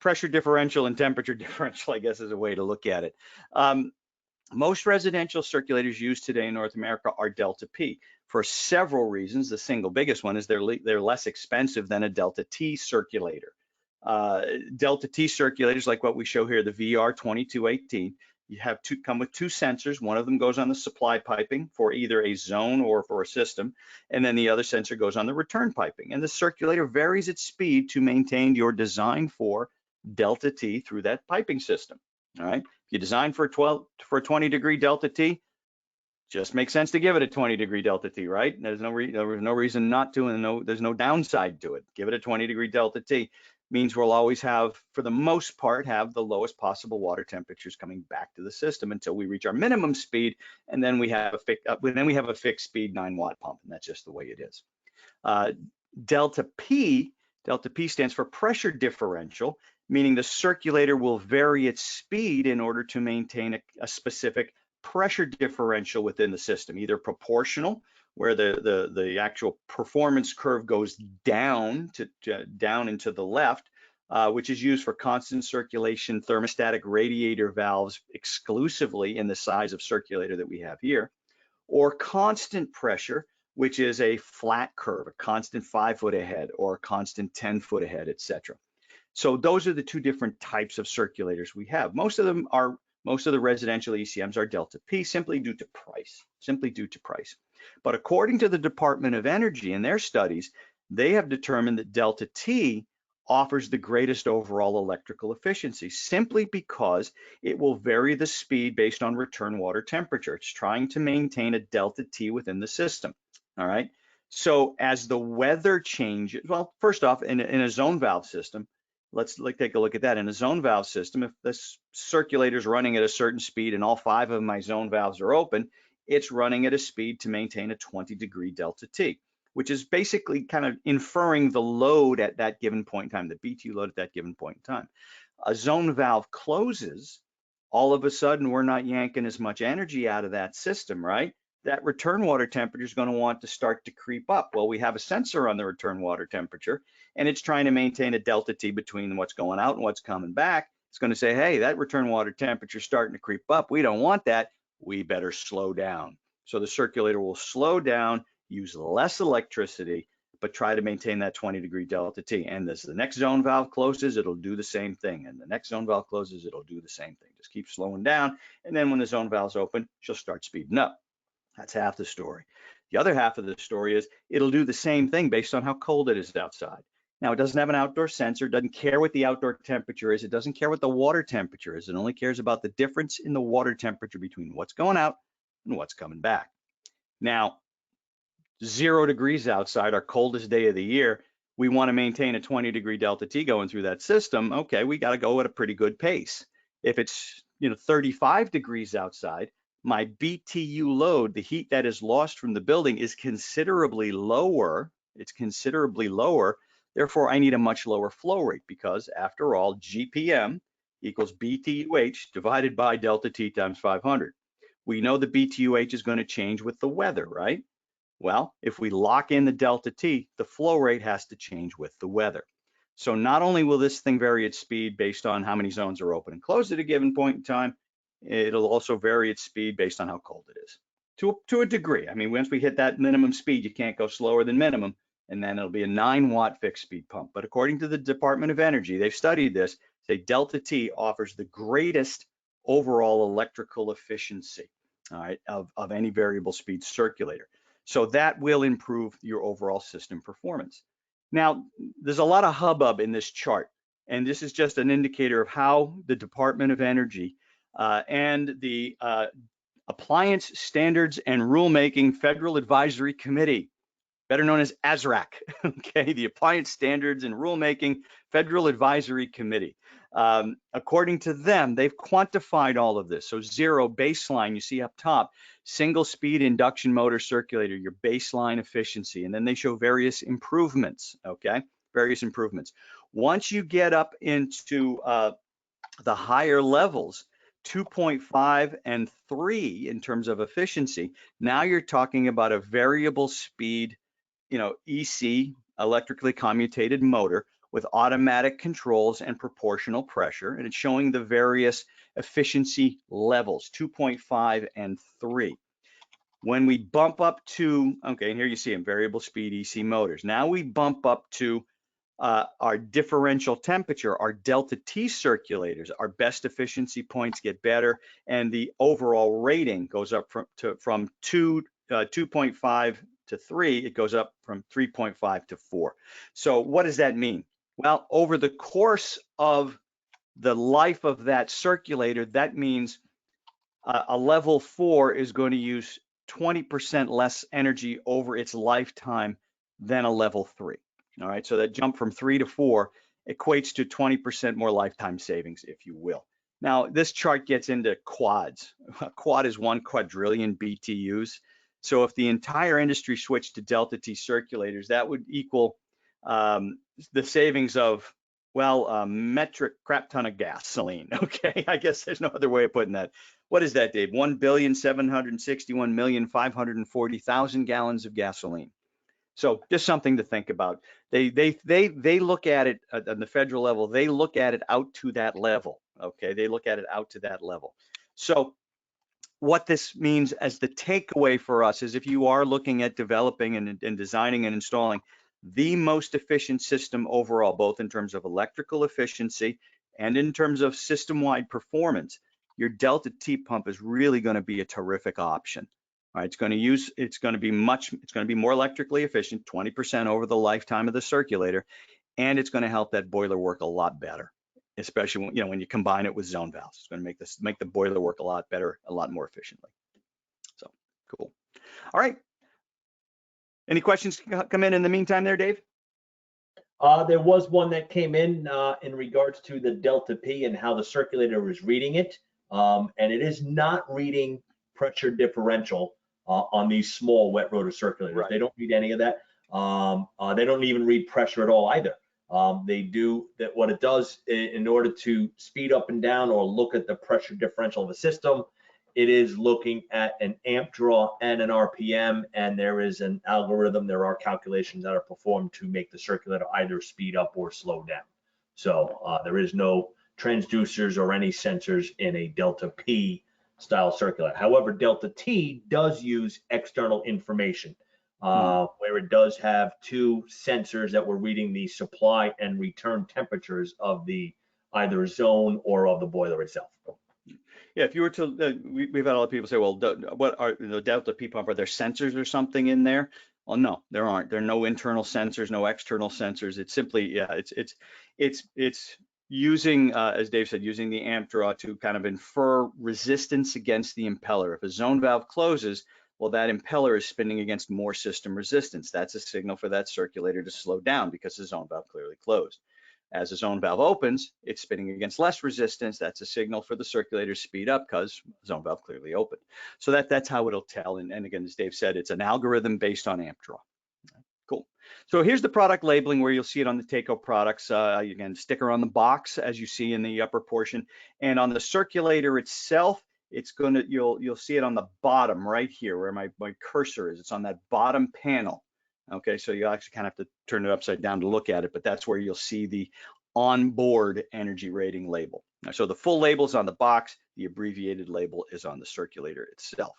pressure differential and temperature differential, I guess, is a way to look at it. Most residential circulators used today in North America are delta P for several reasons. The single biggest one is they're less expensive than a delta T circulator. Delta T circulators, like what we show here, the VR2218, come with two sensors. One of them goes on the supply piping for either a zone or for a system, and then the other sensor goes on the return piping. And the circulator varies its speed to maintain your design for delta T through that piping system. All right, if you design for a 20 degree delta T, just makes sense to give it a 20 degree delta T, right? There's no reason not to, and there's no downside to it. Give it a 20 degree delta T. Means we'll always have, for the most part, have the lowest possible water temperatures coming back to the system until we reach our minimum speed, and then we have a fixed speed 9-watt pump, and that's just the way it is. Delta P stands for pressure differential, meaning the circulator will vary its speed in order to maintain a specific pressure differential within the system, either proportional, where the actual performance curve goes down into the left, which is used for constant circulation thermostatic radiator valves exclusively in the size of circulator that we have here, or constant pressure, which is a flat curve, a constant 5-foot ahead or a constant 10-foot ahead, etc. So those are the two different types of circulators we have. Most of the residential ECMs are Delta P simply due to price. But according to the Department of Energy in their studies, they have determined that Delta T offers the greatest overall electrical efficiency simply because it will vary the speed based on return water temperature. It's trying to maintain a Delta T within the system. All right. So as the weather changes, well, first off, in a zone valve system, let's take a look at that. In a zone valve system, if the circulator is running at a certain speed and all 5 of my zone valves are open, it's running at a speed to maintain a 20-degree Delta T, which is basically kind of inferring the load at that given point in time, the BTU load at that given point in time. A zone valve closes, all of a sudden we're not yanking as much energy out of that system, right? That return water temperature is going to want to start to creep up. Well, we have a sensor on the return water temperature, and it's trying to maintain a Delta T between what's going out and what's coming back. It's going to say, hey, that return water temperature is starting to creep up. We don't want that. We better slow down. So the circulator will slow down, use less electricity, but try to maintain that 20-degree Delta T. And as the next zone valve closes, it'll do the same thing. And the next zone valve closes, it'll do the same thing. Just keep slowing down. And then when the zone valve's open, she'll start speeding up. That's half the story. The other half of the story is it'll do the same thing based on how cold it is outside. Now, it doesn't have an outdoor sensor, doesn't care what the outdoor temperature is, it doesn't care what the water temperature is, it only cares about the difference in the water temperature between what's going out and what's coming back. Now, 0 degrees outside, our coldest day of the year, we want to maintain a 20-degree Delta T going through that system. Okay, we got to go at a pretty good pace. If it's 35 degrees outside, my BTU load, the heat that is lost from the building, is considerably lower. It's considerably lower. Therefore, I need a much lower flow rate because, after all, GPM equals BTUH divided by Delta T times 500. We know the BTUH is going to change with the weather, right? Well, if we lock in the Delta T, the flow rate has to change with the weather. So not only will this thing vary its speed based on how many zones are open and closed at a given point in time, it'll also vary its speed based on how cold it is to a degree. I mean, once we hit that minimum speed, you can't go slower than minimum, and then it'll be a 9-watt fixed speed pump. But according to the Department of Energy, they've studied this, say Delta T offers the greatest overall electrical efficiency, all right, of any variable speed circulator. So that will improve your overall system performance. Now, there's a lot of hubbub in this chart, and this is just an indicator of how the Department of Energy and the Appliance Standards and Rulemaking Federal Advisory Committee, better known as ASRAC, okay, the Appliance Standards and Rulemaking Federal Advisory Committee. According to them, they've quantified all of this. So 0 baseline, you see up top, single speed induction motor circulator, your baseline efficiency, and then they show various improvements, okay, various improvements. Once you get up into the higher levels, 2.5 and 3 in terms of efficiency, now you're talking about a variable speed, EC, electrically commutated motor with automatic controls and proportional pressure, and it's showing the various efficiency levels, 2.5 and 3. When we bump up to, okay, and here you see them, variable speed EC motors. Now we bump up to our differential temperature, our Delta T circulators, our best efficiency points get better, and the overall rating goes up from 2.5 to 3, it goes up from 3.5 to 4. So what does that mean? Well, over the course of the life of that circulator, that means a level 4 is going to use 20% less energy over its lifetime than a level 3. All right, so that jump from 3 to 4 equates to 20% more lifetime savings, if you will. Now, this chart gets into quads. A quad is 1 quadrillion BTUs. So if the entire industry switched to delta T circulators, that would equal the savings of, well, a metric crap ton of gasoline. Okay, I guess there's no other way of putting that. What is that, Dave? 1,761,540,000 gallons of gasoline. So just something to think about. They look at it on the federal level. They look at it out to that level. Okay, they look at it out to that level. So what this means as the takeaway for us is if you are looking at developing and designing and installing the most efficient system overall, both in terms of electrical efficiency and in terms of system-wide performance, your delta T pump is really going to be a terrific option. All right, it's going to be more electrically efficient, 20% over the lifetime of the circulator, and it's going to help that boiler work a lot better, especially when, when you combine it with zone valves. It's going to make the boiler work a lot better, a lot more efficiently. So cool. All right. Any questions come in the meantime there, Dave? There was one that came in regards to the delta P and how the circulator was reading it. And it is not reading pressure differential on these small wet rotor circulators. Right. They don't read any of that. They don't even read pressure at all either. They do that. What it does in order to speed up and down or look at the pressure differential of a system, it is looking at an amp draw and an RPM, and there is an algorithm. There are calculations that are performed to make the circulator either speed up or slow down. So there is no transducers or any sensors in a delta P style circulator. However, delta T does use external information. Where it does have two sensors that were reading the supply and return temperatures of the either zone or of the boiler itself. Yeah, if you were to, we've had a lot of people say, well, what are the delta P pump? Are there sensors or something in there? Well, no, there aren't. There are no internal sensors, no external sensors. It's simply, yeah, it's using, as Dave said, using the amp draw to kind of infer resistance against the impeller. If a zone valve closes, well, that impeller is spinning against more system resistance. That's a signal for that circulator to slow down because the zone valve clearly closed. As the zone valve opens, it's spinning against less resistance. That's a signal for the circulator to speed up because zone valve clearly opened. So that's how it'll tell. And again, as Dave said, it's an algorithm based on amp draw. Cool. So here's the product labeling where you'll see it on the Takeo products. Again, sticker on the box as you see in the upper portion, and on the circulator itself, it's gonna you'll see it on the bottom right here where my cursor is. It's on that bottom panel. Okay, so you actually kind of have to turn it upside down to look at it, but that's where you'll see the onboard energy rating label. So the full label is on the box, the abbreviated label is on the circulator itself.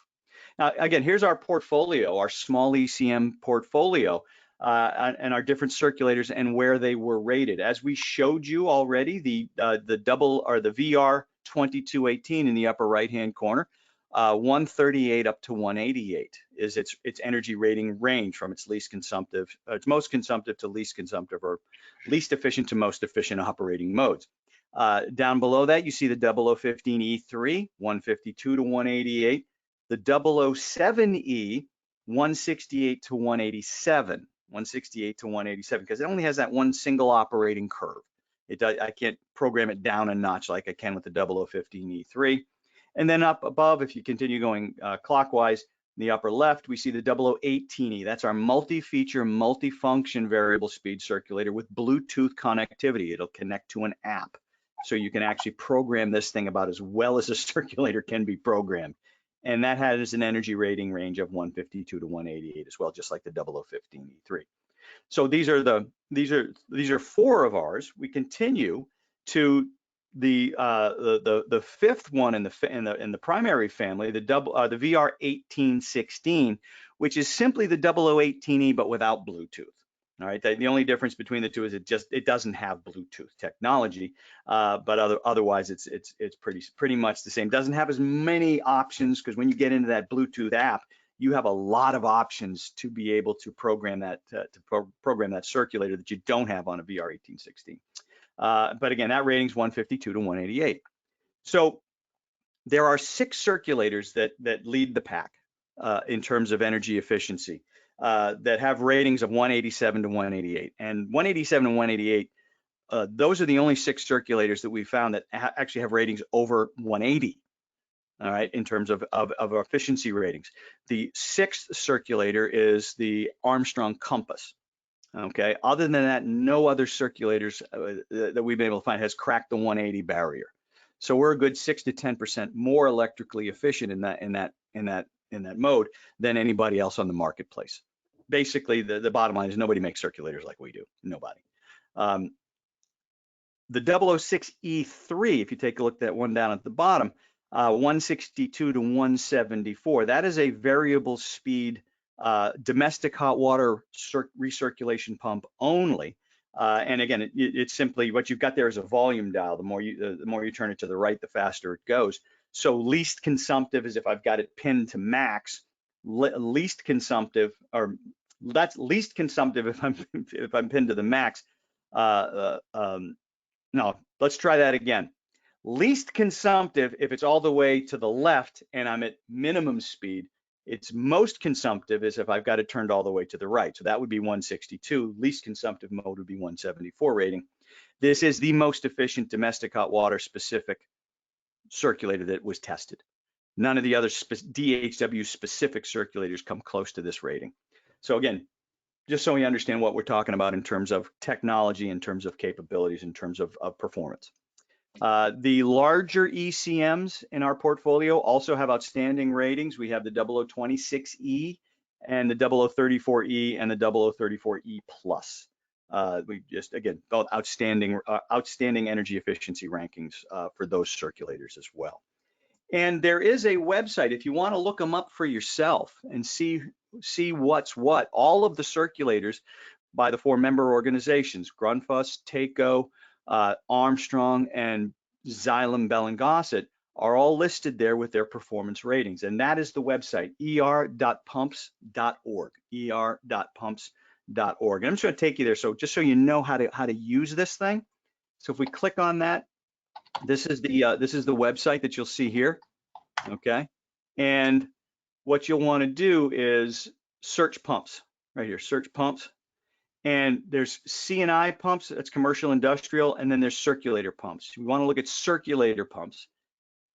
Now, again, here's our portfolio, our small ECM portfolio, and our different circulators and where they were rated. As we showed you already, the VR 2218 in the upper right-hand corner, 138 up to 188 is its energy rating range from its least consumptive, its most consumptive to least consumptive, or least efficient to most efficient operating modes. Down below that, you see the 0015E3, 152 to 188, the 007E, 168 to 187, 168 to 187, because it only has that one single operating curve. I can't program it down a notch like I can with the 0015E3. And then up above, if you continue going clockwise, in the upper left, we see the 0018E. That's our multi-feature, multi-function variable speed circulator with Bluetooth connectivity. It'll connect to an app. So you can actually program this thing about as well as a circulator can be programmed. And that has an energy rating range of 152 to 188 as well, just like the 0015E3. So these are four of ours. We continue to the fifth one in the primary family, the VR 1816, which is simply the 0018E but without Bluetooth. All right, the only difference between the two is it doesn't have Bluetooth technology, but otherwise it's pretty much the same. Doesn't have as many options because when you get into that Bluetooth app, you have a lot of options to be able to program that program that circulator that you don't have on a VR 1816. But again, that rating's 152 to 188. So there are 6 circulators that lead the pack in terms of energy efficiency that have ratings of 187 to 188. And 187 and 188, those are the only 6 circulators that we found that actually have ratings over 180. all right, in terms of efficiency ratings. The 6th circulator is the Armstrong Compass. Okay, other than that, no other circulators that we've been able to find has cracked the 180 barrier. So we're a good 6 to 10% more electrically efficient in that mode than anybody else on the marketplace. Basically, the bottom line is nobody makes circulators like we do. Nobody. The 006E3, if you take a look at that one down at the bottom, 162 to 174. That is a variable speed domestic hot water recirculation pump only. And again, it's simply what you've got there is a volume dial. The more you turn it to the right, the faster it goes. So least consumptive is if I've got it pinned to max. Least consumptive, or that's least consumptive if I'm pinned to the max. No, let's try that again. Least consumptive if it's all the way to the left and I'm at minimum speed. Its most consumptive is if I've got it turned all the way to the right. So that would be 162. Least consumptive mode would be 174 rating. This is the most efficient domestic hot water specific circulator that was tested. None of the other DHW specific circulators come close to this rating. So again, just so we understand what we're talking about in terms of technology, in terms of capabilities, in terms of performance. The larger ECMs in our portfolio also have outstanding ratings. We have the 0026E and the 0034E and the 0034E plus. We just, again, both outstanding energy efficiency rankings for those circulators as well. And there is a website, if you want to look them up for yourself and see what's what. All of the circulators by the 4 member organizations, Grundfos, TACO, Armstrong, and Xylem, Bell & Gossett, are all listed there with their performance ratings. And that is the website, er.pumps.org, er.pumps.org. And I'm just going to take you there, so just so you know how to use this thing. So if we click on that, this is the website that you'll see here, okay? And what you'll want to do is search pumps, right here, search pumps. And there's C&I pumps, that's commercial industrial, and then there's circulator pumps. We want to look at circulator pumps.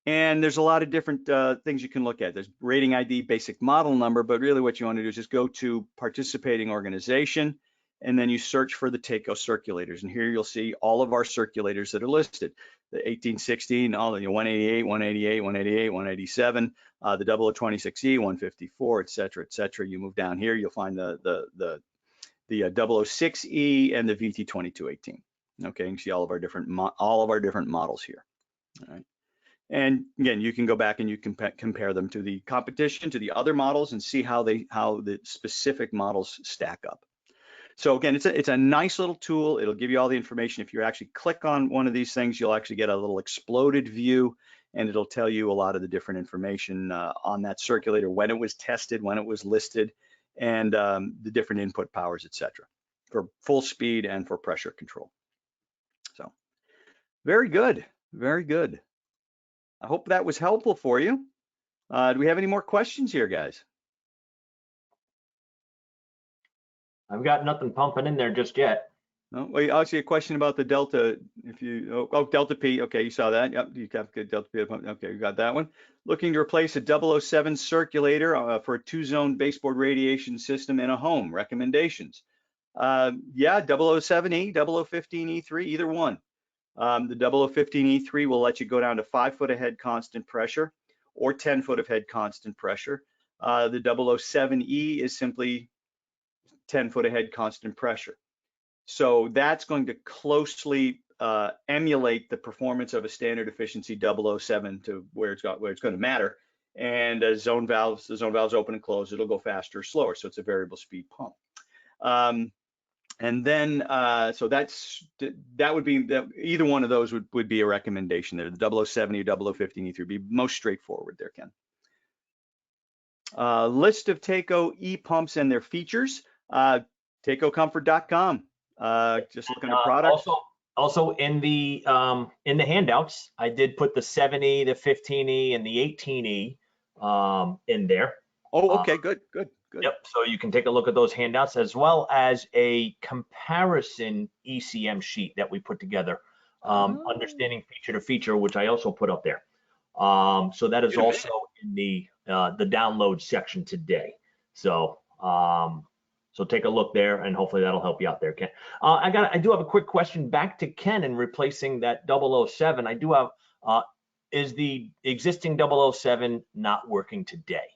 And there's a lot of different things you can look at. There's rating ID, basic model number, but really what you want to do is just go to participating organization, and then you search for the TACO circulators. And here you'll see all of our circulators that are listed. The 1816, all the 188, 188, 188, 187, the 0026E, 154, et cetera, et cetera. You move down here, you'll find the 006E and the VT2218. Okay, you can see all of our different models here. All right. And again, you can go back and you can compare them to the competition, to the other models, and see how the specific models stack up. So again, it's a nice little tool. It'll give you all the information. If you actually click on one of these things, you'll actually get a little exploded view, and it'll tell you a lot of the different information on that circulator, when it was tested, when it was listed, and the different input powers, et cetera, for full speed and for pressure control. So very good, very good. I hope that was helpful for you. Do we have any more questions here, guys? I've got nothing pumping in there just yet. No, well, I see a question about the Delta. If you, Delta P, okay, you saw that. Yep, you got good Delta P. Okay, you got that one. Looking to replace a 007 circulator for a 2-zone baseboard radiation system in a home. Recommendations? Yeah, 007E, 0015E3, either one. The 0015E3 will let you go down to 5 foot of head constant pressure or 10 foot of head constant pressure. The 007E is simply 10 foot of head constant pressure. So that's going to closely emulate the performance of a standard efficiency 007 to where it's going to matter. And as the zone valves open and close, it'll go faster or slower. So it's a variable speed pump. And then, so that would be, either one of those would be a recommendation there. The 007 or 0015E3 would be most straightforward there, Ken. List of TACO e-pumps and their features, TACOcomfort.com. Just looking at products. Also in the handouts, I did put the 7E, the 15E, and the 18E in there. Oh, okay, good. Yep, so you can take a look at those handouts, as well as a comparison ECM sheet that we put together, understanding feature to feature, which I also put up there. So that is also in the download section today. So so take a look there, and hopefully that'll help you out there, Ken. I do have a quick question back to Ken in replacing that 007. I do have, is the existing 007 not working today?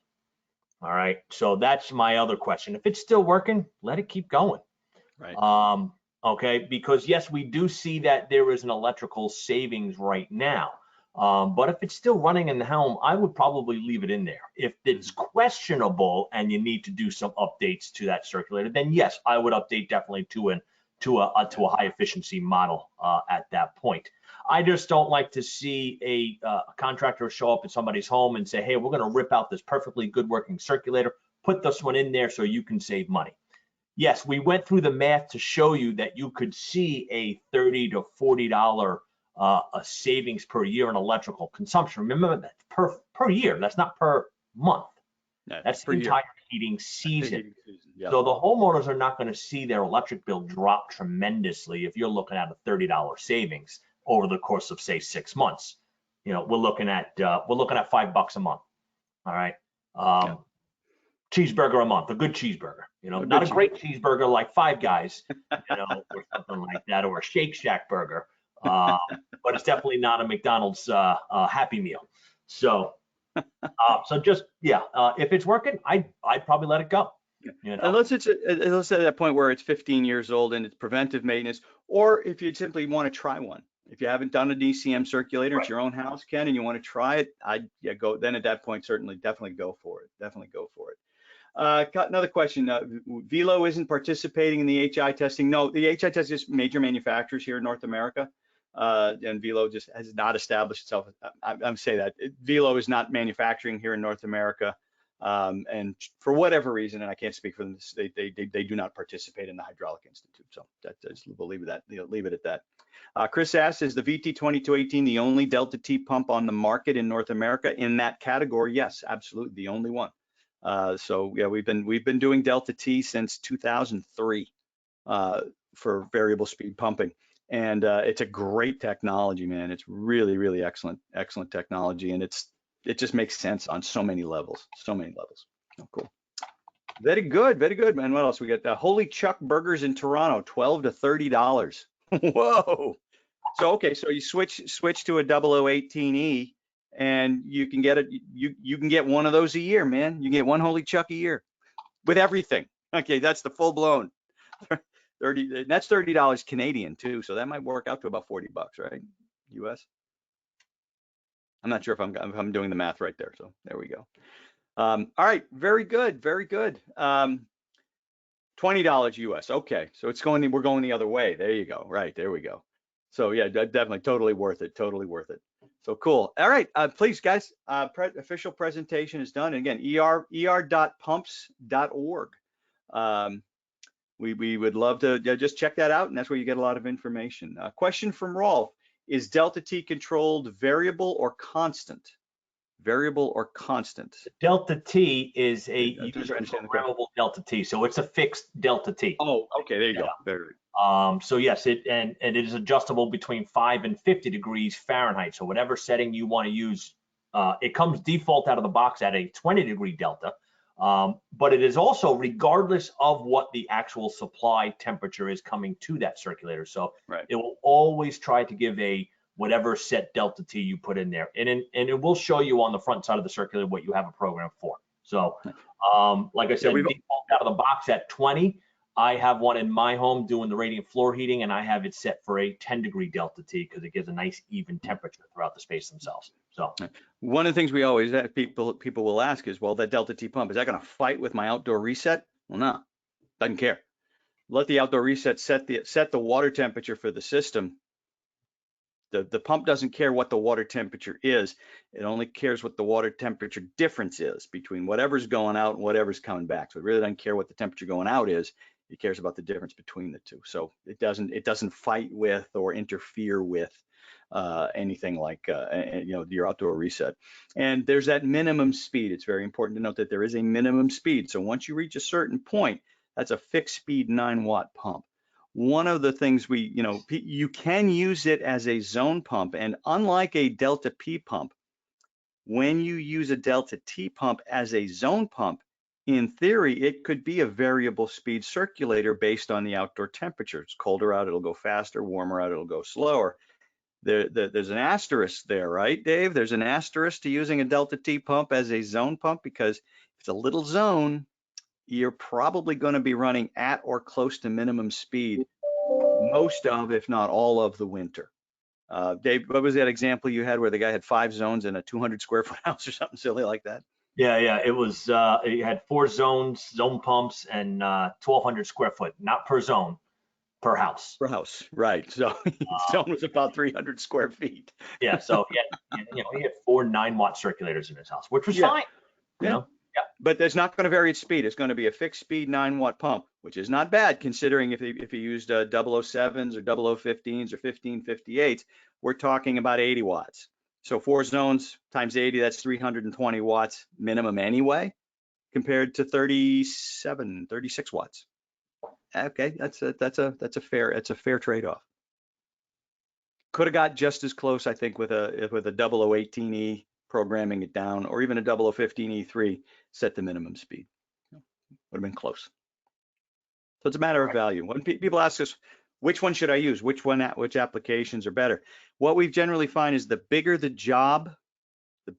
All right, so that's my other question. If it's still working, let it keep going. Right. Okay, because yes, we do see that there is an electrical savings right now. But if it's still running in the home, I would probably leave it in there. If it's questionable and you need to do some updates to that circulator, then yes, I would update definitely to a high efficiency model at that point. I just don't like to see a contractor show up at somebody's home and say, hey, we're going to rip out this perfectly good working circulator, put this one in there so you can save money. Yes, we went through the math to show you that you could see a $30 to $40 a savings per year in electrical consumption. Remember, that's per year. That's not per month. Yeah, that's the entire heating season. Yeah. So the homeowners are not going to see their electric bill drop tremendously if you're looking at a $30 savings over the course of, say, 6 months. You know, we're looking at $5 a month. All right. Cheeseburger a month, a good cheeseburger, you know, not a great cheeseburger like Five Guys, you know, or something like that, or a Shake Shack burger, but it's definitely not a McDonald's Happy Meal. So, just if it's working, I'd probably let it go. You know? Unless it's at that point where it's 15 years old and it's preventive maintenance, or if you simply want to try one. If you haven't done a DCM circulator, Right. It's your own house, Ken, and you want to try it, go. Then at that point, definitely go for it. Definitely go for it. Another question. Velo isn't participating in the HI testing. No, the HI test is major manufacturers here in North America, and Velo just has not established itself. I'm saying that Velo is not manufacturing here in North America, and for whatever reason, and I can't speak for them, they do not participate in the Hydraulic Institute. So we'll leave it at that. Chris asks, is the VT2218 the only Delta T pump on the market in North America in that category? Yes, absolutely, the only one. So yeah, we've been doing Delta T since 2003 for variable speed pumping, and it's a great technology, man. It's really excellent technology, and it just makes sense on so many levels. Oh, cool. Very good, man. What else we got? Holy Chuck Burgers in Toronto, $12 to $30. Whoa. So okay, so you switch to a 0018E. And you can get it. You can get one of those a year, man. You can get one Holy Chuck a year with everything. Okay, that's the full blown 30. That's $30 Canadian too, so that might work out to about $40, right? US. I'm not sure if I'm doing the math right there. So there we go. All right, very good. $20 US. Okay, so we're going the other way. There you go. Right, there we go. So yeah, definitely totally worth it. So cool. All right, please guys, official presentation is done. And again, er.pumps.org. We would love to just check that out, and that's where you get a lot of information. Question from Rolf: is Delta T controlled variable or constant? Delta T is a programmable Delta T, so it's a fixed Delta T. Oh, okay, there you go. Very good. So yes, it is adjustable between 5 and 50 degrees Fahrenheit. So whatever setting you want to use, it comes default out of the box at a 20-degree delta. But it is also regardless of what the actual supply temperature is coming to that circulator. So It will always try to give whatever set Delta T you put in there, and it will show you on the front side of the circulator what you have a program for. So like I said, default out of the box at 20. I have one in my home doing the radiant floor heating, and I have it set for a 10-degree Delta T because it gives a nice even temperature throughout the space themselves. So one of the things we always people will ask is, well, that Delta T pump, is that going to fight with my outdoor reset? Well, no, doesn't care. Let the outdoor reset set the water temperature for the system. The pump doesn't care what the water temperature is. It only cares what the water temperature difference is between whatever's going out and whatever's coming back. So it really doesn't care what the temperature going out is. It cares about the difference between the two. So it doesn't fight with or interfere with anything like your outdoor reset. And there's that minimum speed. It's very important to note that there is a minimum speed. So once you reach a certain point, that's a fixed speed 9-watt pump. One of the things you can use it as a zone pump, and unlike a Delta P pump, when you use a delta T pump as a zone pump, in theory, it could be a variable speed circulator based on the outdoor temperature. It's colder out, it'll go faster, warmer out, it'll go slower. There's an asterisk there, right, Dave? There's an asterisk to using a delta T pump as a zone pump, because if it's a little zone, you're probably going to be running at or close to minimum speed most of, if not all of, the winter. Dave, what was that example you had where the guy had 5 zones in a 200 square foot house or something silly like that? Yeah. It was, it had 4 zones, zone pumps, and 1,200 square foot, not per zone, per house. Per house, right. So zone was about 300 square feet. Yeah. So he had 4 9-watt circulators in his house, which was fine. You know? Yeah. But there's not going to vary its speed. It's going to be a fixed speed 9-watt pump, which is not bad considering if he used 007s or 0015s or 1558s, we're talking about 80 watts. So 4 zones times 80, that's 320 watts minimum anyway, compared to 36 watts. Okay, that's a fair trade-off. Could have got just as close, I think, with a 0018E programming it down, or even a 0015E3 set the minimum speed. Would have been close. So it's a matter of value. When people ask us, which one should I use? Which applications are better? What we generally find is the bigger the job, the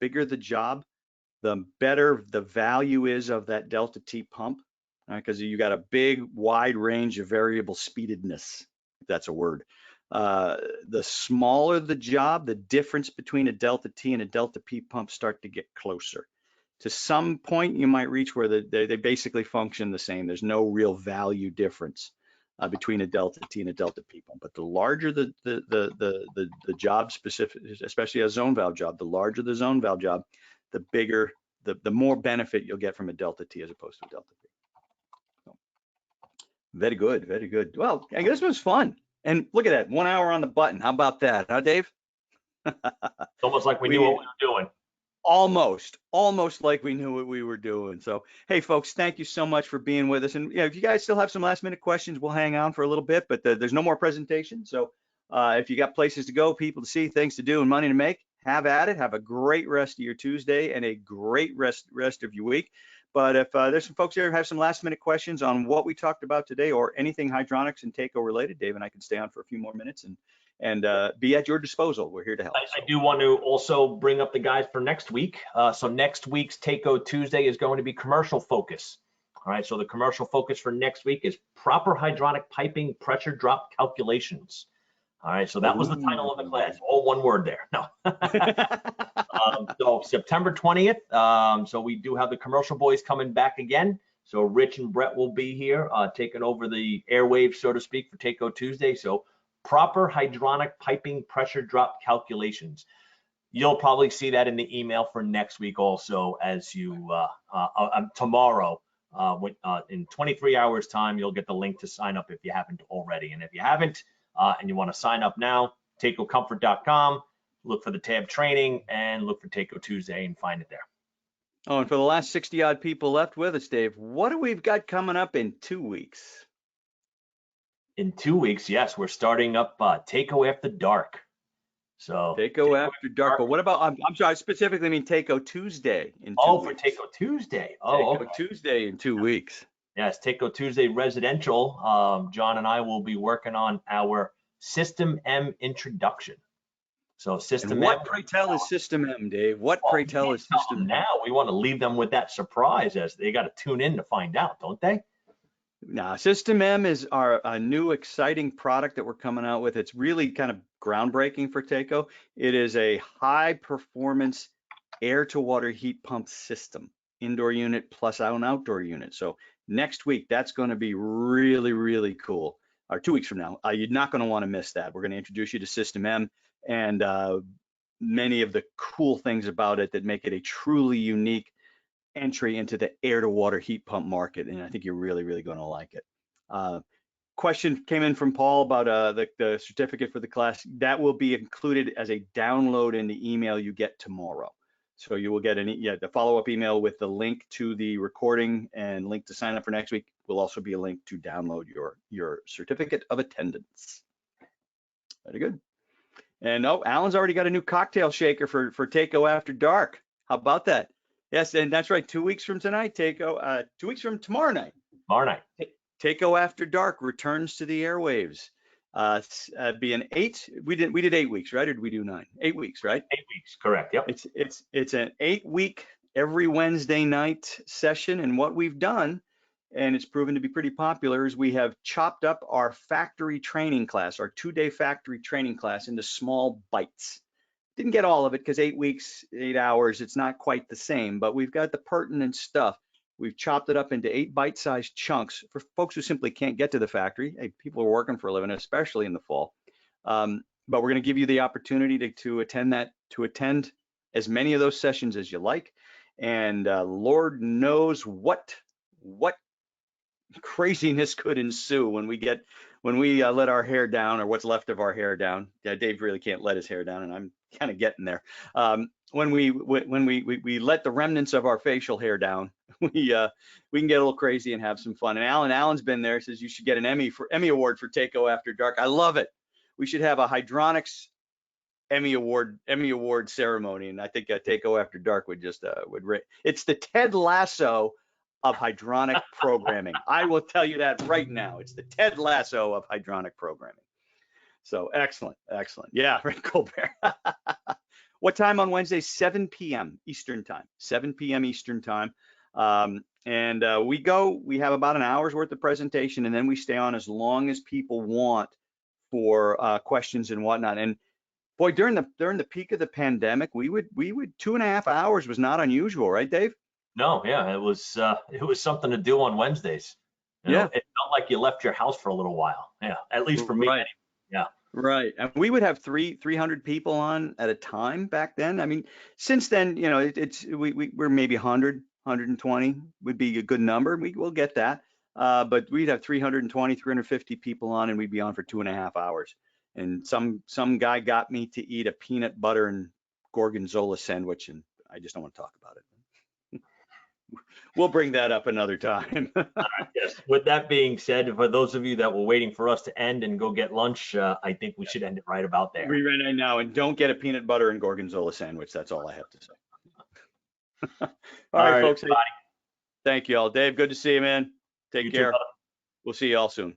better the value is of that delta T pump, because you got a big wide range of variable speededness, if that's a word. The smaller the job, the difference between a delta T and a delta P pump start to get closer. To some point, you might reach where they basically function the same. There's no real value difference between a delta T and a delta P pump. But the larger the job specific, especially a zone valve job, the larger the zone valve job, the bigger, the more benefit you'll get from a delta T as opposed to a delta P. So, very good, very good. Well, I guess this was fun. And look at that, 1 hour on the button. How about that, huh, Dave? It's almost like we knew what we were doing. Almost like we knew what we were doing. So, hey, folks, thank you so much for being with us. And if you guys still have some last minute questions, we'll hang on for a little bit, but there's no more presentation. So if you got places to go, people to see, things to do, and money to make, have at it. Have a great rest of your Tuesday and a great rest of your week. But if there's some folks there who have some last minute questions on what we talked about today or anything hydronics and TACO related, Dave and I can stay on for a few more minutes and be at your disposal. We're here to help. I do want to also bring up the guys for next week. So next week's TACO Tuesday is going to be commercial focus. All right, so the commercial focus for next week is proper hydronic piping pressure drop calculations. All right, so that was the title of the class, all one word there. No. So September 20th, so we do have the commercial boys coming back again. So Rich and Brett will be here taking over the airwaves, so to speak, for TACO Tuesday. So proper hydronic piping pressure drop calculations. You'll probably see that in the email for next week also, as you tomorrow in 23 hours time, you'll get the link to sign up if you haven't already. And if you haven't and you want to sign up now, TACOcomfort.com, look for the tab training and look for TACO Tuesday and find it there. Oh, and for the last 60 odd people left with us, Dave, what do we've got coming up in 2 weeks? In 2 weeks, yes, we're starting up TACO After Dark. So TACO After Dark. But what about, I'm sorry, I specifically mean TACO Tuesday in 2 weeks. Oh, for TACO Tuesday. Oh, TACO Tuesday in 2 weeks. Yes, TACO Tuesday residential. John and I will be working on our System M introduction. So System M. What, M, pray tell, is System M, Dave? What, pray tell, is System M? Now we want to leave them with that surprise, as they got to tune in to find out, don't they? Now, System M is a new exciting product that we're coming out with. It's really kind of groundbreaking for TACO. It is a high performance air to water heat pump system, indoor unit plus an outdoor unit. So next week, that's going to be really, really cool. Or 2 weeks from now, you're not going to want to miss that. We're going to introduce you to System M and many of the cool things about it that make it a truly unique entry into the air to water heat pump market. And I think you're really, really going to like it. Question came in from Paul about the certificate for the class. That will be included as a download in the email you get tomorrow. So you will get the follow-up email with the link to the recording and link to sign up for next week. Will also be a link to download your certificate of attendance. Very good. And oh, Alan's already got a new cocktail shaker for TACO After Dark. How about that? Yes, and that's right. 2 weeks from tonight, 2 weeks from tomorrow night, Tomorrow night. Takeo After Dark returns to the airwaves. Be an 8. We did 8 weeks, right? Or did we do 9? 8 weeks, right? 8 weeks, correct. Yep. It's an 8-week every Wednesday night session, and what we've done, and it's proven to be pretty popular, is we have chopped up our factory training class, our 2-day factory training class, into small bites. Didn't get all of it because 8 weeks, 8 hours, it's not quite the same, but we've got the pertinent stuff. We've chopped it up into 8 bite-sized chunks for folks who simply can't get to the factory. Hey, people are working for a living, especially in the fall. But we're going to give you the opportunity to attend as many of those sessions as you like. And Lord knows what craziness could ensue when we let our hair down, or what's left of our hair down. Yeah, Dave really can't let his hair down, and I'm kind of getting there. When we let the remnants of our facial hair down, we can get a little crazy and have some fun. And Alan's been there, says you should get an Emmy award for Takeo After Dark. I love it. We should have a hydronics Emmy award ceremony, and I think Takeo After Dark would it's the Ted Lasso of hydronic programming. I will tell you that right now. It's the Ted Lasso of hydronic programming. So excellent. Yeah, right, Colbert. What time on Wednesday? 7 p.m. Eastern time. 7 p.m. Eastern time. We have about an hour's worth of presentation, and then we stay on as long as people want for questions and whatnot. And boy, during the peak of the pandemic, we would 2.5 hours was not unusual, right, Dave? No, yeah, it was something to do on Wednesdays. You know, it felt like you left your house for a little while. Yeah, at least for me. Right. Anyway. Yeah. Right. And we would have 300 people on at a time back then. I mean, since then, you know, we're maybe 100, 120 would be a good number. We'll get that. But we'd have 320, 350 people on, and we'd be on for 2.5 hours. And some guy got me to eat a peanut butter and gorgonzola sandwich, and I just don't want to talk about it. We'll bring that up another time. All right, yes. With that being said, for those of you that were waiting for us to end and go get lunch, I think we should end it right about there. We right now, and don't get a peanut butter and gorgonzola sandwich. That's all I have to say. All right, folks. Everybody. Thank you all. Dave, good to see you, man. Take care. Too, we'll see you all soon.